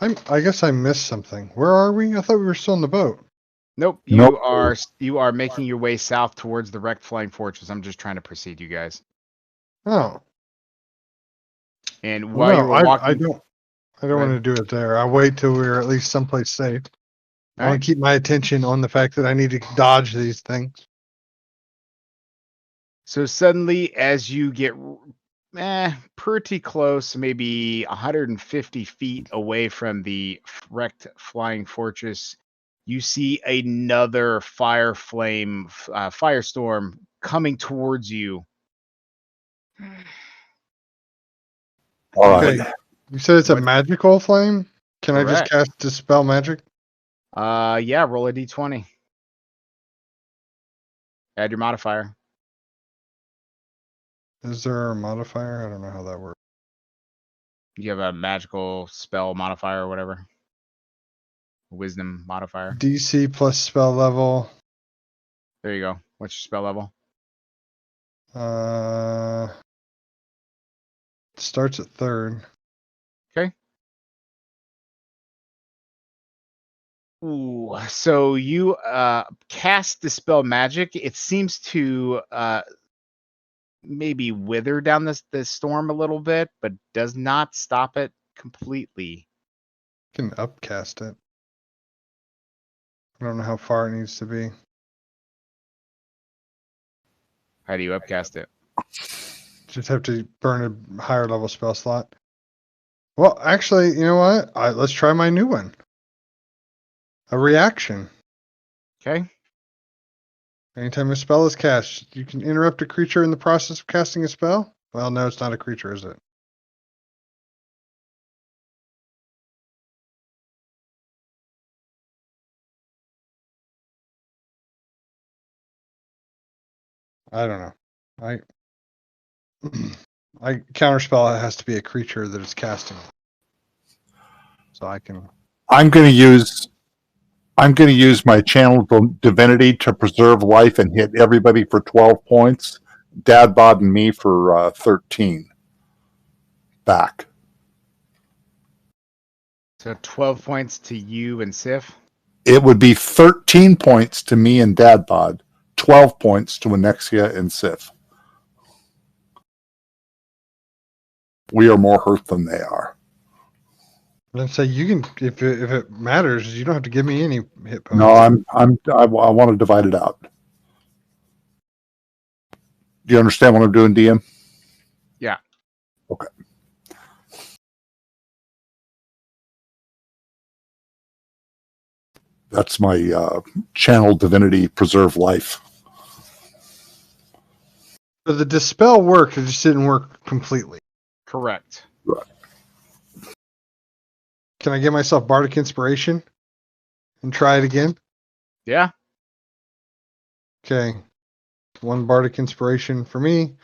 I guess I missed something. Where are we? I thought we were still on the boat. Nope, Nope. you are making your way south towards the wrecked flying fortress. I'm just trying to precede you guys. Oh. And Well, while you no, were I walking, don't Go want to ahead. do it there. I'll wait till we're at least someplace safe. I All want right. to keep my attention on the fact that I need to dodge these things. So suddenly, as you get pretty close, maybe 150 feet away from the wrecked flying fortress, you see another firestorm coming towards you. All right. Okay. You said it's a What? magical flame? Can I just Correct. cast Dispel Magic? Yeah, roll a d20. Add your modifier. Is there a modifier? I don't know how that works. You have a magical spell modifier or whatever. Wisdom modifier. DC plus spell level. There you go. What's your spell level? Starts at third. Okay. Ooh, so you cast Dispel Magic. It seems to maybe wither down this storm a little bit, but does not stop it completely. Can upcast it. I don't know how far it needs to be. How do you upcast it? Just have to burn a higher level spell slot. Well, actually, you know what? Let's try my new one. A reaction. Okay. Anytime a spell is cast, you can interrupt a creature in the process of casting a spell. Well, no, it's not a creature, is it? I don't know. I counterspell. It has to be a creature that is casting it. So I can. I'm going to use my channel divinity to preserve life and hit everybody for 12 points. Dad, Bod, and me for 13. Back. So 12 points to you and Sif. It would be 13 points to me and Dad Bod, 12 points to Anexia and Sif. We are more hurt than they are. Let's say you can, if it matters, you don't have to give me any hit points. No, I want to divide it out. Do you understand what I'm doing, DM? Yeah. Okay. That's my channel divinity preserve life. So the dispel worked, it just didn't work completely. Correct. Right. Can I give myself Bardic Inspiration and try it again? Yeah. Okay. One Bardic Inspiration for me,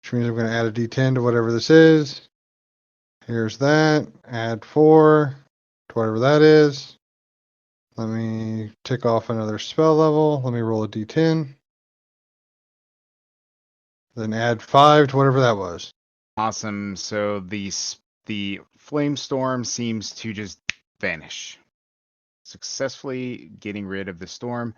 which means I'm going to add a D10 to whatever this is. Here's that. Add 4 to whatever that is. Let me tick off another spell level. Let me roll a D10. Then add 5 to whatever that was. Awesome. So the flame storm seems to just vanish. Successfully getting rid of the storm.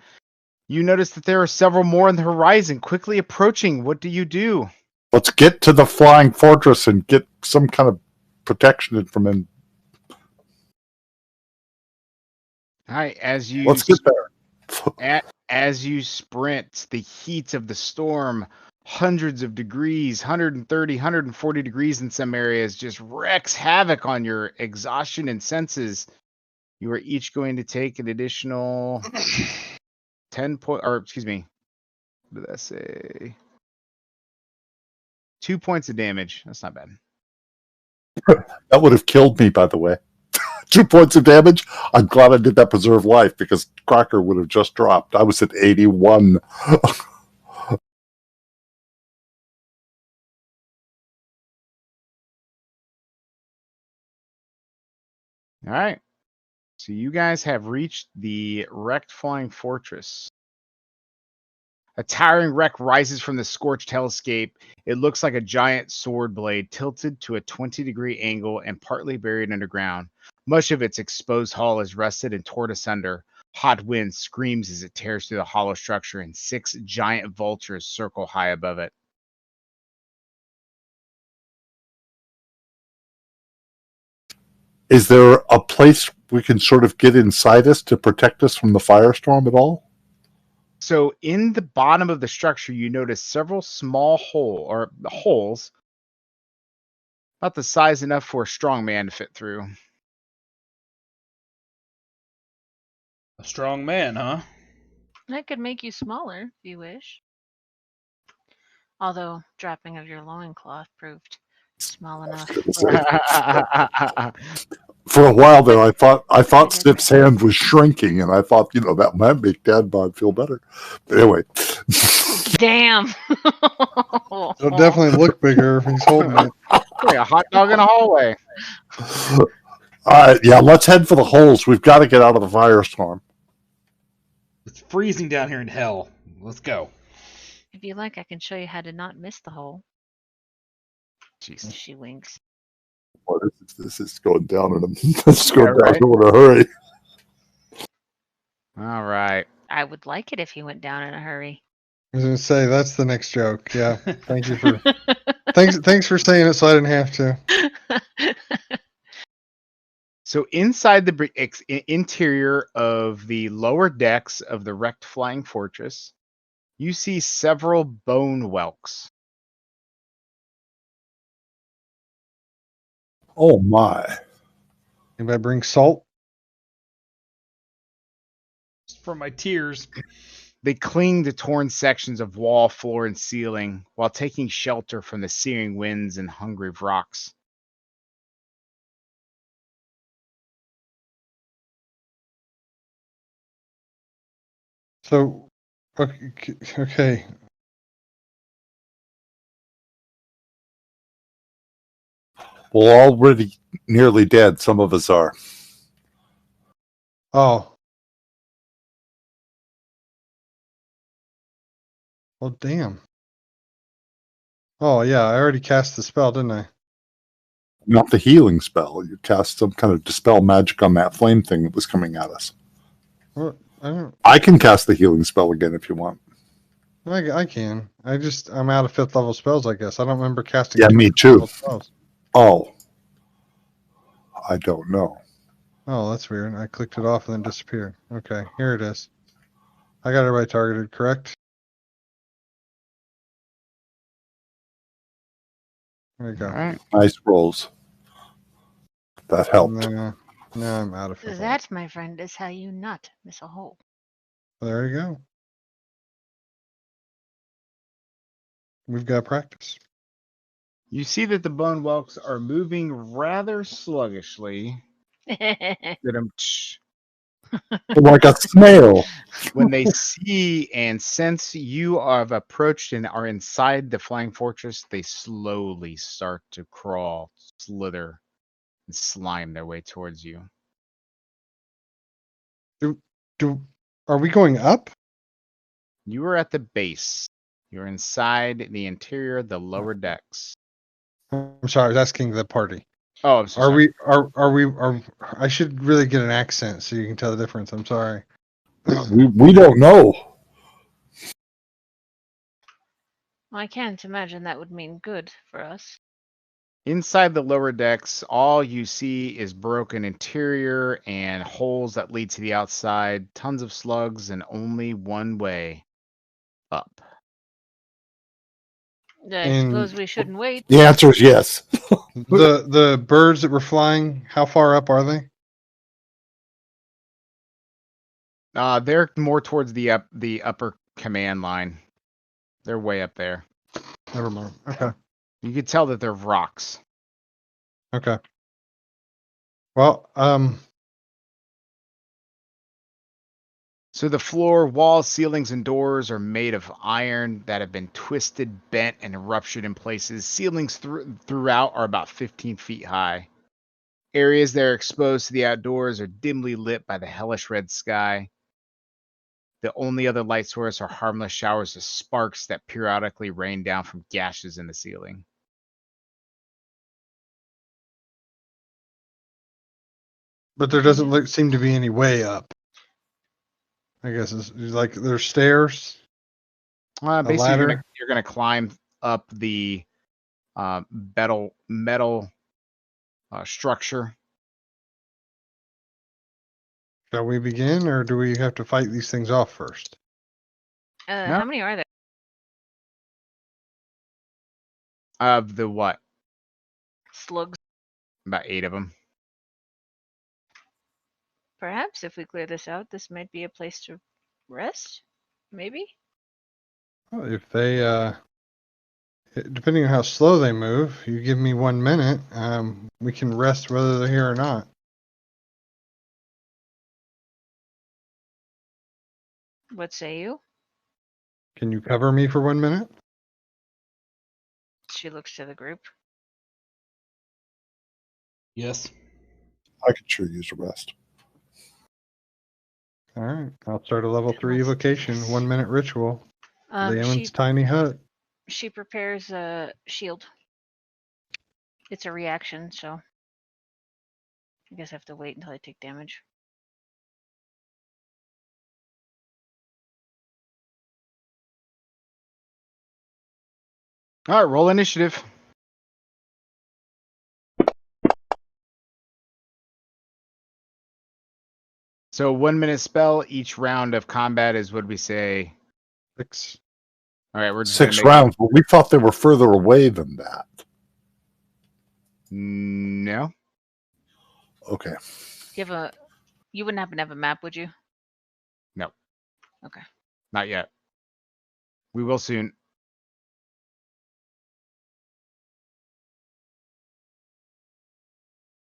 You notice that there are several more on the horizon, quickly approaching. What do you do? Let's get to the flying fortress and get some kind of protection from him. Hi, as you Let's get there. as you sprint, the heat of the storm, hundreds of degrees, 130, 140 degrees in some areas, just wreaks havoc on your exhaustion and senses. You are each going to take an additional 10 point, or excuse me, what did I say? 2 points of damage. That's not bad. That would have killed me, by the way. 2 points of damage. I'm glad I did that preserve life because Crocker would have just dropped. I was at 81. All right. So you guys have reached the wrecked flying fortress. A towering wreck rises from the scorched hellscape. It looks like a giant sword blade tilted to a 20-degree angle and partly buried underground. Much of its exposed hull is rusted and torn asunder. Hot wind screams as it tears through the hollow structure, and 6 giant vultures circle high above it. Is there a place we can sort of get inside us to protect us from the firestorm at all? So in the bottom of the structure, you notice several small holes, about the size enough for a strong man to fit through. A strong man, huh? That could make you smaller if you wish. Although dropping of your loincloth proved small enough. For a while there, I thought digress. Snip's hand was shrinking, and I thought, that might make Dad Bod feel better. But anyway. Damn. It'll definitely look bigger if he's holding it. Like a hot dog in a hallway. All right, yeah, let's head for the holes. We've got to get out of the firestorm. It's freezing down here in hell. Let's go. If you like, I can show you how to not miss the hole. Jeez. She winks. Boy, this is going down in a right. hurry. All right. I would like it if he went down in a hurry. I was gonna say that's the next joke. Yeah. Thank you for thanks for saying it so I didn't have to. So inside the interior of the lower decks of the wrecked flying fortress, you see several bone whelks. Oh my! Anybody bring salt? Just for my tears. They cling to torn sections of wall, floor, and ceiling while taking shelter from the searing winds and hungry rocks. So, okay. Well, already nearly dead. Some of us are. Oh. Well, damn. Oh, yeah, I already cast the spell, didn't I? Not the healing spell. You cast some kind of dispel magic on that flame thing that was coming at us. What? I can cast the healing spell again if you want. I can. I'm out of 5th level spells, I guess. I don't remember casting. Yeah, me too. Spells. Oh. I don't know. Oh, that's weird. I clicked it off and then disappeared. Okay, here it is. I got everybody targeted, correct? There you go. All right. Nice rolls. That helped. Now I'm out of 5th level. That, my friend, is how you not miss a hole. There you go. We've got practice. You see that the bone whelks are moving rather sluggishly. Like a snail. When they see and sense you have approached and are inside the flying fortress, they slowly start to crawl, slither, and slime their way towards you. Are we going up? You are at the base. You're inside the interior of the lower decks. I'm sorry, I was asking the party. Oh, I'm so sorry. I should really get an accent so you can tell the difference. I'm sorry. We don't know. Well, I can't imagine that would mean good for us. Inside the lower decks, all you see is broken interior and holes that lead to the outside, tons of slugs, and only one way up. I suppose we shouldn't wait. The answer is yes. The birds that were flying, how far up are they? They're more towards the upper command line. They're way up there. Never mind. Okay. You can tell that they're rocks. Okay. Well, So the floor, walls, ceilings, and doors are made of iron that have been twisted, bent, and ruptured in places. Ceilings throughout are about 15 feet high. Areas that are exposed to the outdoors are dimly lit by the hellish red sky. The only other light source are harmless showers of sparks that periodically rain down from gashes in the ceiling. but there doesn't seem to be any way up. I guess it's like there's stairs. Basically, ladder? you're gonna climb up the metal structure. Shall we begin, or do we have to fight these things off first? No. How many are there? Of the what? Slugs. About 8 of them. Perhaps if we clear this out, this might be a place to rest. Maybe. Well, if they, depending on how slow they move, you give me 1 minute, we can rest whether they're here or not. What say you? Can you cover me for 1 minute? She looks to the group. Yes. I could sure use a rest. All right, I'll start a level 3 Let's do evocation, this. 1 minute ritual. Leon's She tiny hut. prepares a shield. It's a reaction, so I guess I have to wait until I take damage. All right, roll initiative. So 1 minute spell. Each round of combat is, what we say? 6. All right, we're just 6 gonna make rounds, but we thought they were further away than that. No. Okay. You wouldn't happen to have a map, would you? No. Okay. Not yet. We will soon.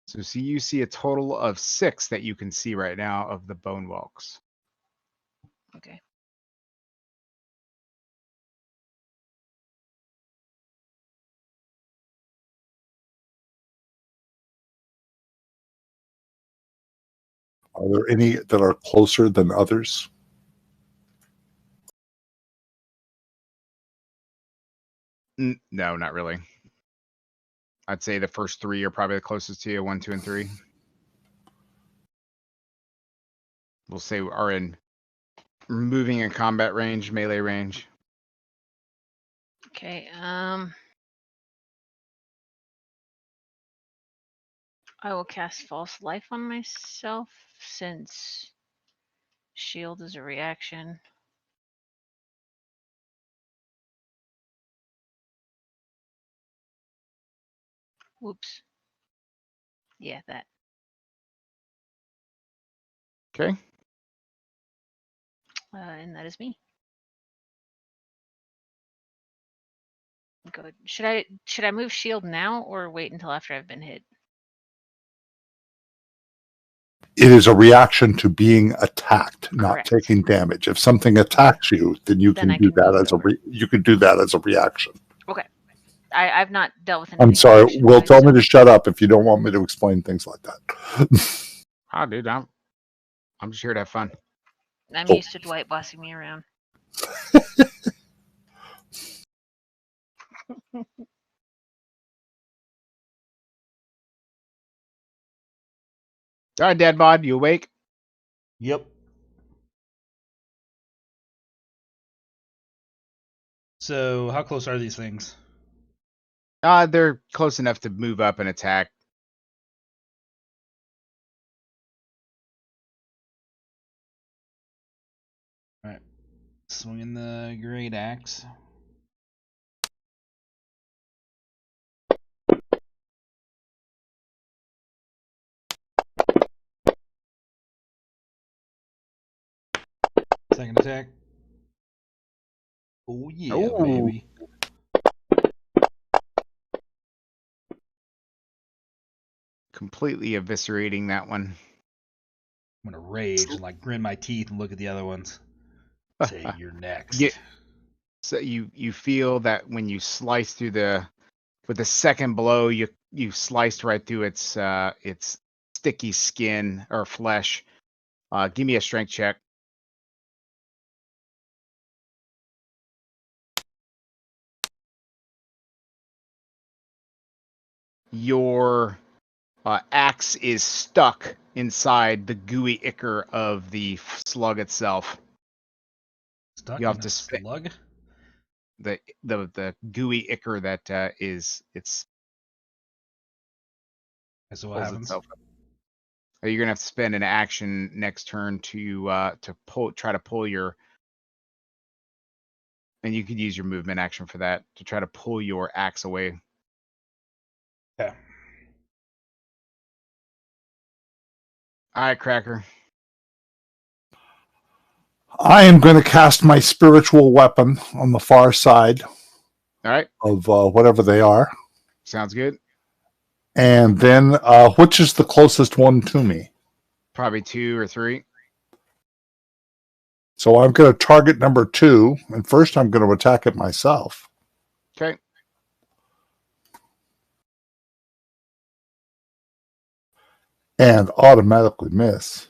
So you see a total of 6 that you can see right now of the bone whelks. Okay. Are there any that are closer than others? No, not really. I'd say the first 3 are probably the closest to you. 1, 2, and 3. We'll say are in moving in combat range, melee range. Okay. I will cast False Life on myself since shield is a reaction. Whoops. Yeah, that. Okay. And that is me. Good. Should I move shield now or wait until after I've been hit? It is a reaction to being attacked, not Correct. taking damage. If something attacks you, then you Then can I do can that move as it over. you can do that as a reaction. Okay. I've not dealt with anything. I'm sorry. Will reaction-wise, tell so- me to shut up if you don't want me to explain things like that. Oh, dude, I'm just here to have fun. I'm Oh. used to Dwight bossing me around. All right, Dad Bod, you awake? Yep. So, how close are these things? They're close enough to move up and attack. All right. Swinging the great axe. Second attack. Oh yeah, Ooh. baby. Completely eviscerating that one. I'm gonna rage and like grin my teeth and look at the other ones. Say you're next. Yeah. So you feel that when you slice through with the second blow, you sliced right through its sticky skin or flesh. Give me a strength check. Your axe is stuck inside the gooey ichor of the slug itself. Stuck You have in to a spit slug? the gooey ichor that is it's Okay, so what pulls happens? itself up. You're gonna have to spend an action next turn to try to pull your, and you could use your movement action for that to try to pull your axe away. Okay. All right, Cracker. I am going to cast my spiritual weapon on the far side All right, of whatever they are. sounds good. And then, which is the closest one to me? Probably 2 or 3. So I'm going to target number 2, and first I'm going to attack it myself. Okay. And automatically miss.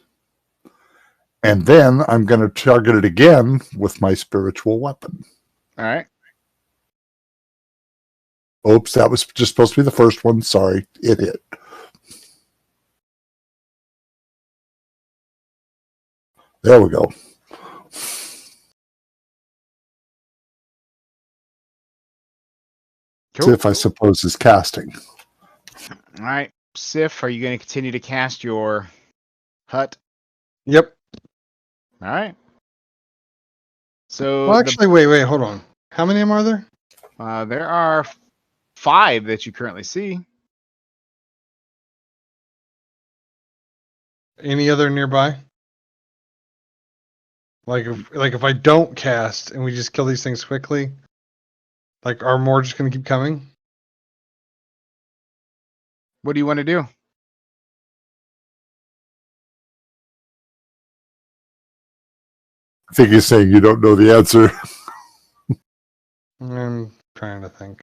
And then I'm going to target it again with my spiritual weapon. All right. Oops, that was just supposed to be the first one. Sorry, it hit. There we go. Cool. Sif, I suppose, is casting. All right, Sif, are you going to continue to cast your hut? Yep. All right. So Well, actually, wait, hold on. How many of them are there? there are 5 that you currently see. Any other nearby? Like if I don't cast and we just kill these things quickly, like are more just gonna keep coming? What do you want to do? I think he's saying you don't know the answer. I'm trying to think.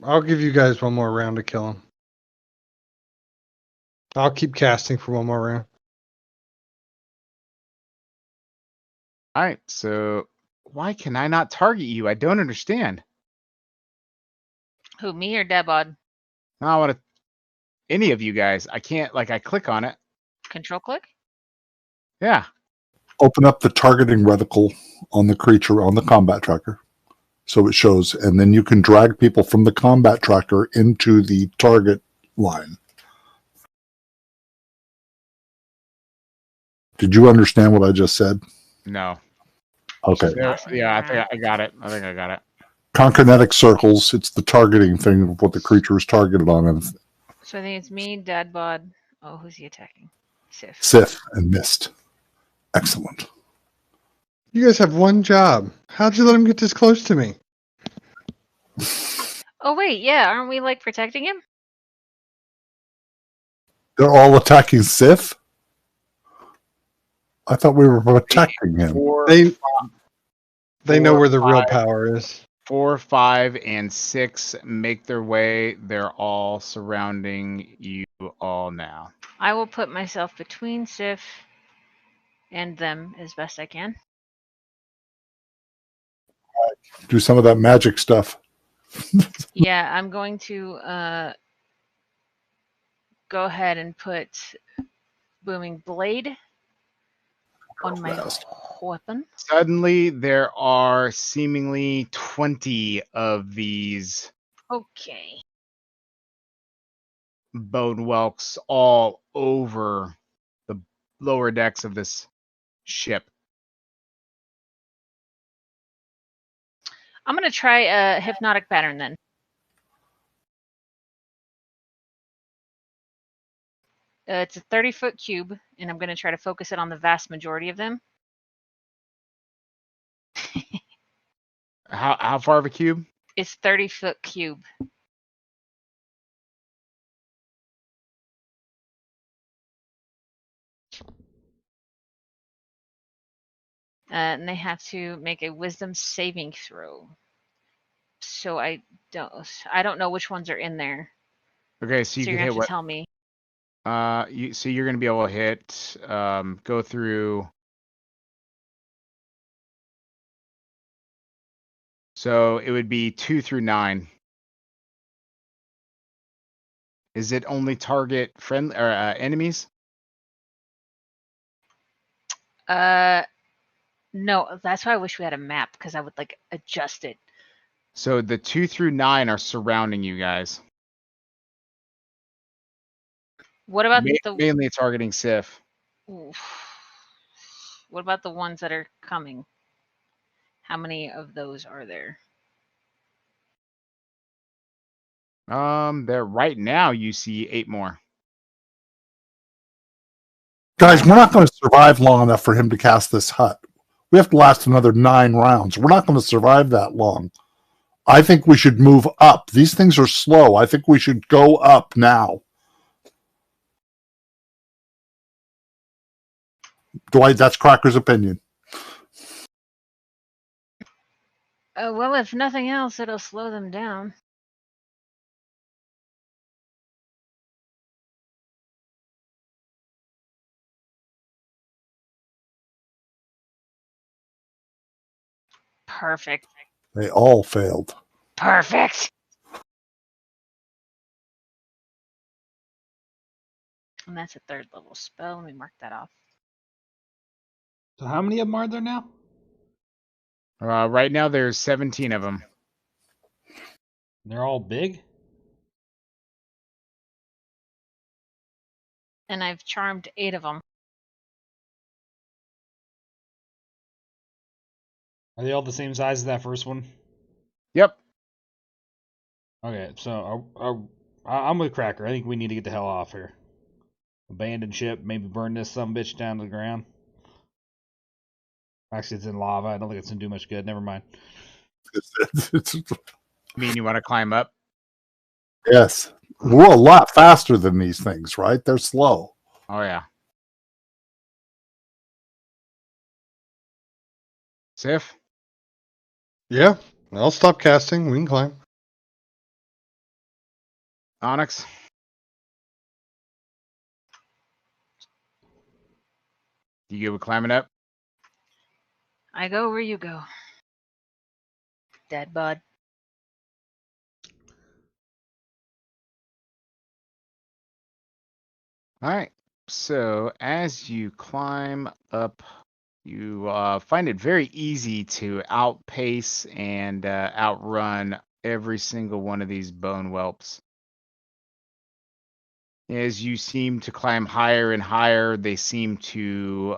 I'll give you guys one more round to kill him. I'll keep casting for one more round. All right. So why can I not target you? I don't understand. Who, me or Debod? I want to any of you guys. I can't, like, I click on it. Control click? Yeah. Open up the targeting reticle on the creature on the combat tracker. So it shows, and then you can drag people from the combat tracker into the target line. Did you understand what I just said? No. Okay. Yeah, I think I got it. I think I got it. Conkernetic circles, it's the targeting thing of what the creature is targeted on. And So I think it's me, Dadbod. Oh, who's he attacking? Sif. Sith and missed. Excellent. You guys have one job. How'd you let him get this close to me? Oh wait, yeah, aren't we like protecting him? They're all attacking Sith? I thought we were protecting him. They know where the real 5, power is. 4, 5, and 6 make their way. They're all surrounding you all now. I will put myself between Sif and them as best I can. Do some of that magic stuff. Yeah, I'm going to go ahead and put Booming Blade on my weapon. Suddenly, there are seemingly 20 of these Okay. bone whelks all over the lower decks of this ship. I'm going to try a hypnotic pattern then. It's a 30-foot cube, and I'm going to try to focus it on the vast majority of them. How far of a cube? It's 30-foot cube. And they have to make a wisdom saving throw. So I don't know which ones are in there. Okay, so you you're can gonna hit have to what? tell me. So you're gonna be able to hit, go through. So it would be 2 through 9. Is it only target friend or enemies? No, that's why I wish we had a map, because I would like adjust it. So the 2 through 9 are surrounding you guys. What about the Mainly targeting Sif. Oof. What about the ones that are coming? How many of those are there? There right now you see 8 more. Guys, we're not going to survive long enough for him to cast this hut. We have to last another 9 rounds. We're not going to survive that long. I think we should move up. These things are slow. I think we should go up now. Dwight, that's Cracker's opinion. Well, if nothing else, it'll slow them down. Perfect. They all failed. Perfect. And that's a 3rd level spell. Let me mark that off. So how many of them are there now? Right now there's 17 of them. They're all big? And I've charmed 8 of them. Are they all the same size as that first one? Yep. Okay, so I'm with Cracker. I think we need to get the hell off here. Abandon ship, maybe burn this sumbitch down to the ground. Actually, it's in lava. I don't think it's going to do much good. Never mind. I mean, you want to climb up? Yes. We're a lot faster than these things, right? They're slow. Oh, yeah. Sif? Yeah, I'll stop casting. We can climb. Onyx? You good with climbing up? I go where you go. Dead bud. All right. So as you climb up, you find it very easy to outpace and outrun every single one of these bone whelps. As you seem to climb higher and higher, they seem to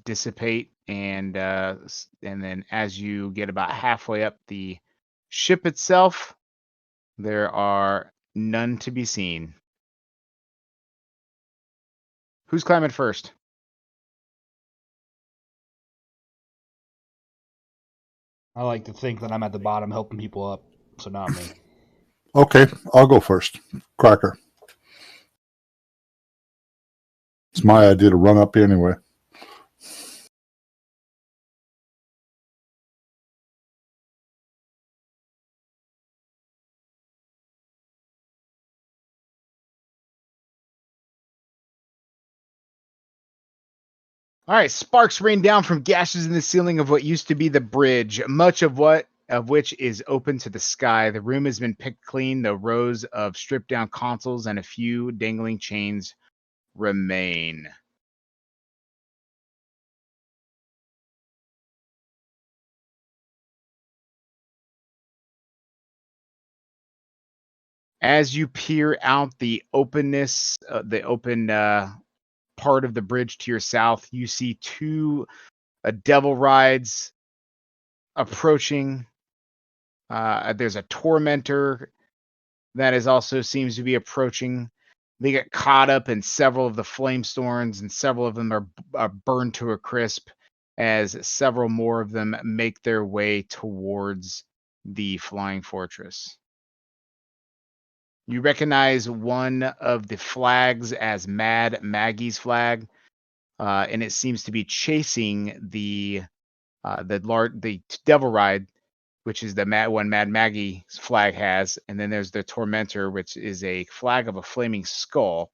dissipate, and then as you get about halfway up the ship itself, there are none to be seen. Who's climbing first? I like to think that I'm at the bottom helping people up, so not me. Okay, I'll go first. Cracker. It's my idea to run up anyway. All right, sparks rain down from gashes in the ceiling of what used to be the bridge, much of which is open to the sky. The room has been picked clean. The rows of stripped down consoles and a few dangling chains remain. As you peer out the openness, the open part of the bridge to your south, you see 2 devil rides approaching. There's a tormentor that is also seems to be approaching. They get caught up in several of the flame storms, and several of them are burned to a crisp as several more of them make their way towards the flying fortress. You recognize one of the flags as Mad Maggie's flag, and it seems to be chasing the Devil Ride, which is the Mad Maggie's flag has, and then there's the Tormentor, which is a flag of a flaming skull.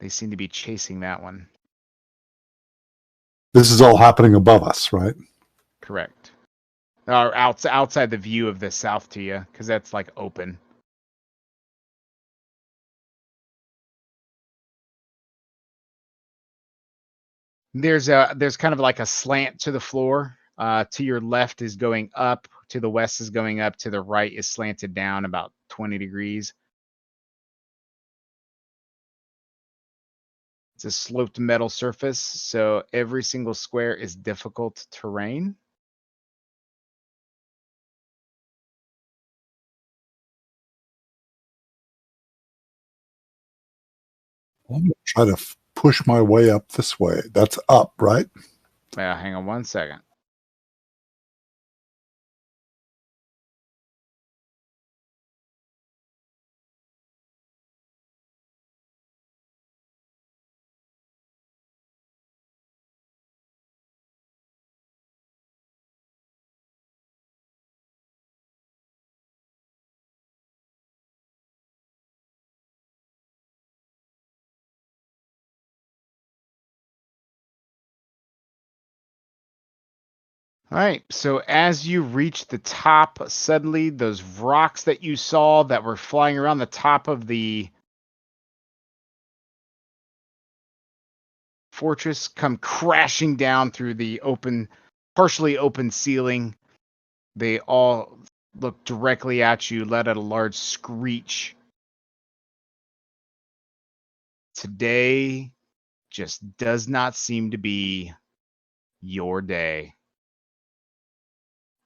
They seem to be chasing that one. This is all happening above us, right? Correct. Or outside the view of the south to you, because that's like open. There's kind of like a slant to the floor. To your left is going up, to the west is going up, to the right is slanted down about 20 degrees. It's a sloped metal surface, so every single square is difficult terrain. I'm going to try to push my way up this way. That's up, right? Hang on one second. All right, so as you reach the top, suddenly those rocks that you saw that were flying around the top of the fortress come crashing down through the partially open ceiling. They all look directly at you, let out a large screech. Today just does not seem to be your day.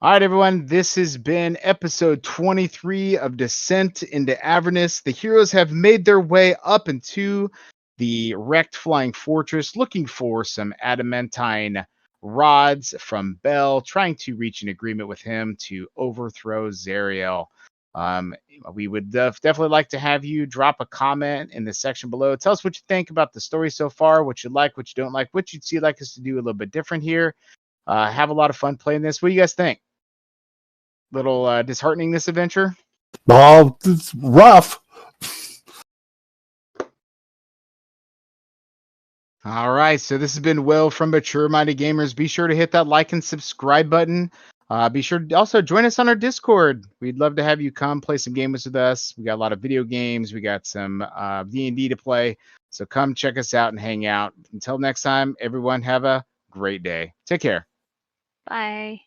All right, everyone, this has been episode 23 of Descent into Avernus. The heroes have made their way up into the wrecked flying fortress, looking for some adamantine rods from Bel, trying to reach an agreement with him to overthrow Zariel. We would definitely like to have you drop a comment in the section below. Tell us what you think about the story so far, what you like, what you don't like, what you'd like us to do a little bit different here. Have a lot of fun playing this. What do you guys think? Little disheartening, this adventure? Oh, it's rough. All right, so this has been Will from Mature Minded Gamers. Be sure to hit that like and subscribe button. Be sure to also join us on our Discord. We'd love to have you come play some games with us. We got a lot of video games. We got some D&D to play. So come check us out and hang out. Until next time, everyone have a great day. Take care. Bye.